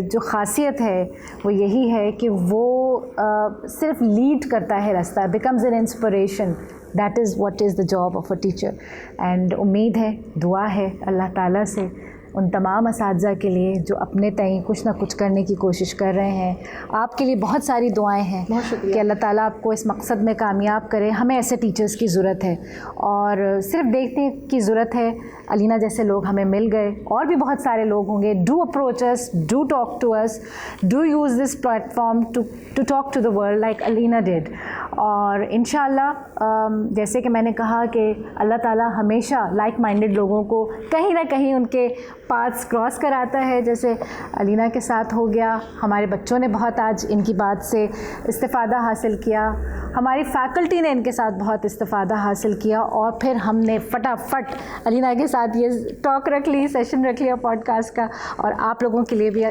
जो ख़ासियत है वो यही है कि वो सिर्फ लीड करता है रास्ता, becomes an inspiration. That is what is the job of a teacher. And उम्मीद है, दुआ है अल्लाह ताला से उन तमाम असातिज़ा के लिए जो अपने तय कुछ ना कुछ करने की कोशिश कर रहे हैं। आपके लिए बहुत सारी दुआएं हैं कि अल्लाह ताला आपको इस मकसद में कामयाब करे। हमें ऐसे टीचर्स की ज़रूरत है और सिर्फ देखने की ज़रूरत है। अलीना जैसे लोग हमें मिल गए, और भी बहुत सारे लोग होंगे। Do approach us, do talk to us, do use this platform to talk to the world like Alina did. और इंशाअल्लाह जैसे कि मैंने कहा कि अल्लाह ताला हमेशा लाइक माइंडेड लोगों को कहीं ना कहीं उनके पाथ्स क्रॉस कराता है, जैसे अलीना के साथ हो गया। हमारे बच्चों ने बहुत आज इनकी बात से इस्तिफ़ादा हासिल किया, हमारी फ़ैकल्टी ने इनके साथ बहुत इस्तिफ़ादा हासिल किया, और फिर हमने फटाफट अलीना के साथ ये टॉक रख ली, सेशन रख लिया पॉडकास्ट का। और आप लोगों के लिए भी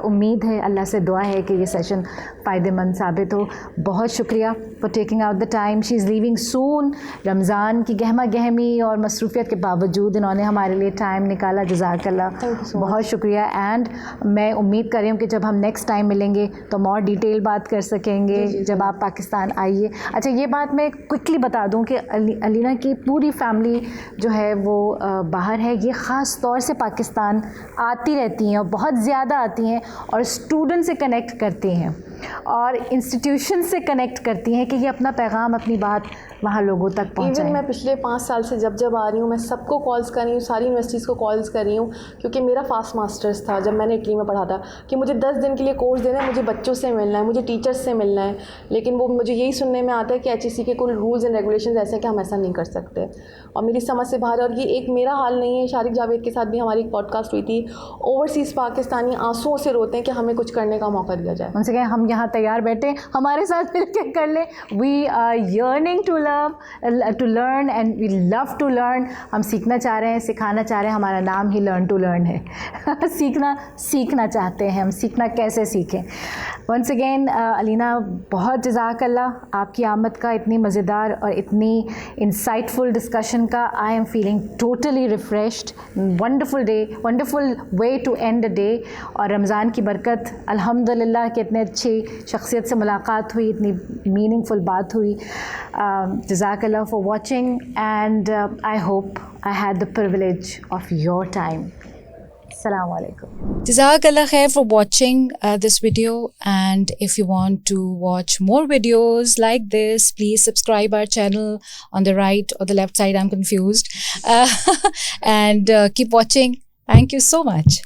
उम्मीद है, अल्लाह से दुआ है कि ये सेशन फ़ायदेमंद साबित हो। बहुत शुक्रिया for taking out the time. She is leaving soon. Ramzan की गहमा गहमी और मसरूफ़ियत के बावजूद इन्होंने हमारे लिए टाइम निकाला। जज़ाकल्लाह माशाल्लाह, Thank you so much. बहुत शुक्रिया। एंड मैं उम्मीद कर रही हूँ कि जब हम नेक्स्ट टाइम मिलेंगे तो हम और डिटेल बात कर सकेंगे जब आप पाकिस्तान आइए। अच्छा, ये बात मैं क्विकली बता दूँ कि अलीना की पूरी फैमिली जो है वो बाहर है, ये ख़ास तौर से पाकिस्तान आती रहती हैं और बहुत ज़्यादा आती हैं और स्टूडेंट से कनेक्ट करती हैं और इंस्टीट्यूशन से कनेक्ट करती हैं कि ये अपना पैगाम, अपनी बात वहाँ लोगों तक पहुँचाएं। इवन मैं पिछले 5 साल से जब आ रही हूँ, मैं सबको कॉल्स कर रही हूँ, सारी यूनिवर्सिटीज़ को कॉल्स कर रही हूँ, क्योंकि मेरा फास्ट मास्टर्स था जब मैंने इटली में पढ़ा था कि मुझे 10 दिन के लिए कोर्स देना है, मुझे बच्चों से मिलना है, मुझे टीचर्स से मिलना है, लेकिन वो मुझे यही सुनने में आता है कि HEC के कुछ रूल्स एंड रेगुलेशंस ऐसे कि हम ऐसा नहीं कर सकते और मेरी समझ से बाहर है। और ये एक मेरा हाल नहीं है, शारिक जावेद के साथ भी हमारी एक पॉडकास्ट हुई थी, ओवरसीज़ पाकिस्तानी आंसुओं से रोते हैं कि हमें कुछ करने का मौका दिया जाए। उनसे कहें हम यहाँ तैयार बैठे, हमारे साथ मिलकर कर लें। We are yearning to learn and we love to learn. हम सीखना चाह रहे हैं, सिखाना चाह रहे हैं, हमारा नाम ही लर्न टू लर्न है। सीखना चाहते हैं हम, सीखना कैसे सीखें। वंस अगेन अलीना, बहुत जज़ाकल्लाह आपकी आमद का, इतनी मज़ेदार और इतनी इंसाइटफुल डिस्कशन का। I am feeling totally refreshed, wonderful day, wonderful way to end the day. और रमज़ान की बरकत, अल्हम्दुलिल्लाह कि इतने अच्छी शख्सियत से मुलाकात हुई, इतनी मीनिंगफुल बात हुई। जज़ाकल्लाह for watching and I hope I had the privilege of your time. Assalamu alaikum. Jazakallah khair for watching this video, and if you want to watch more videos like this, please subscribe our channel on the right or the left side, I'm confused, and keep watching. Thank you so much.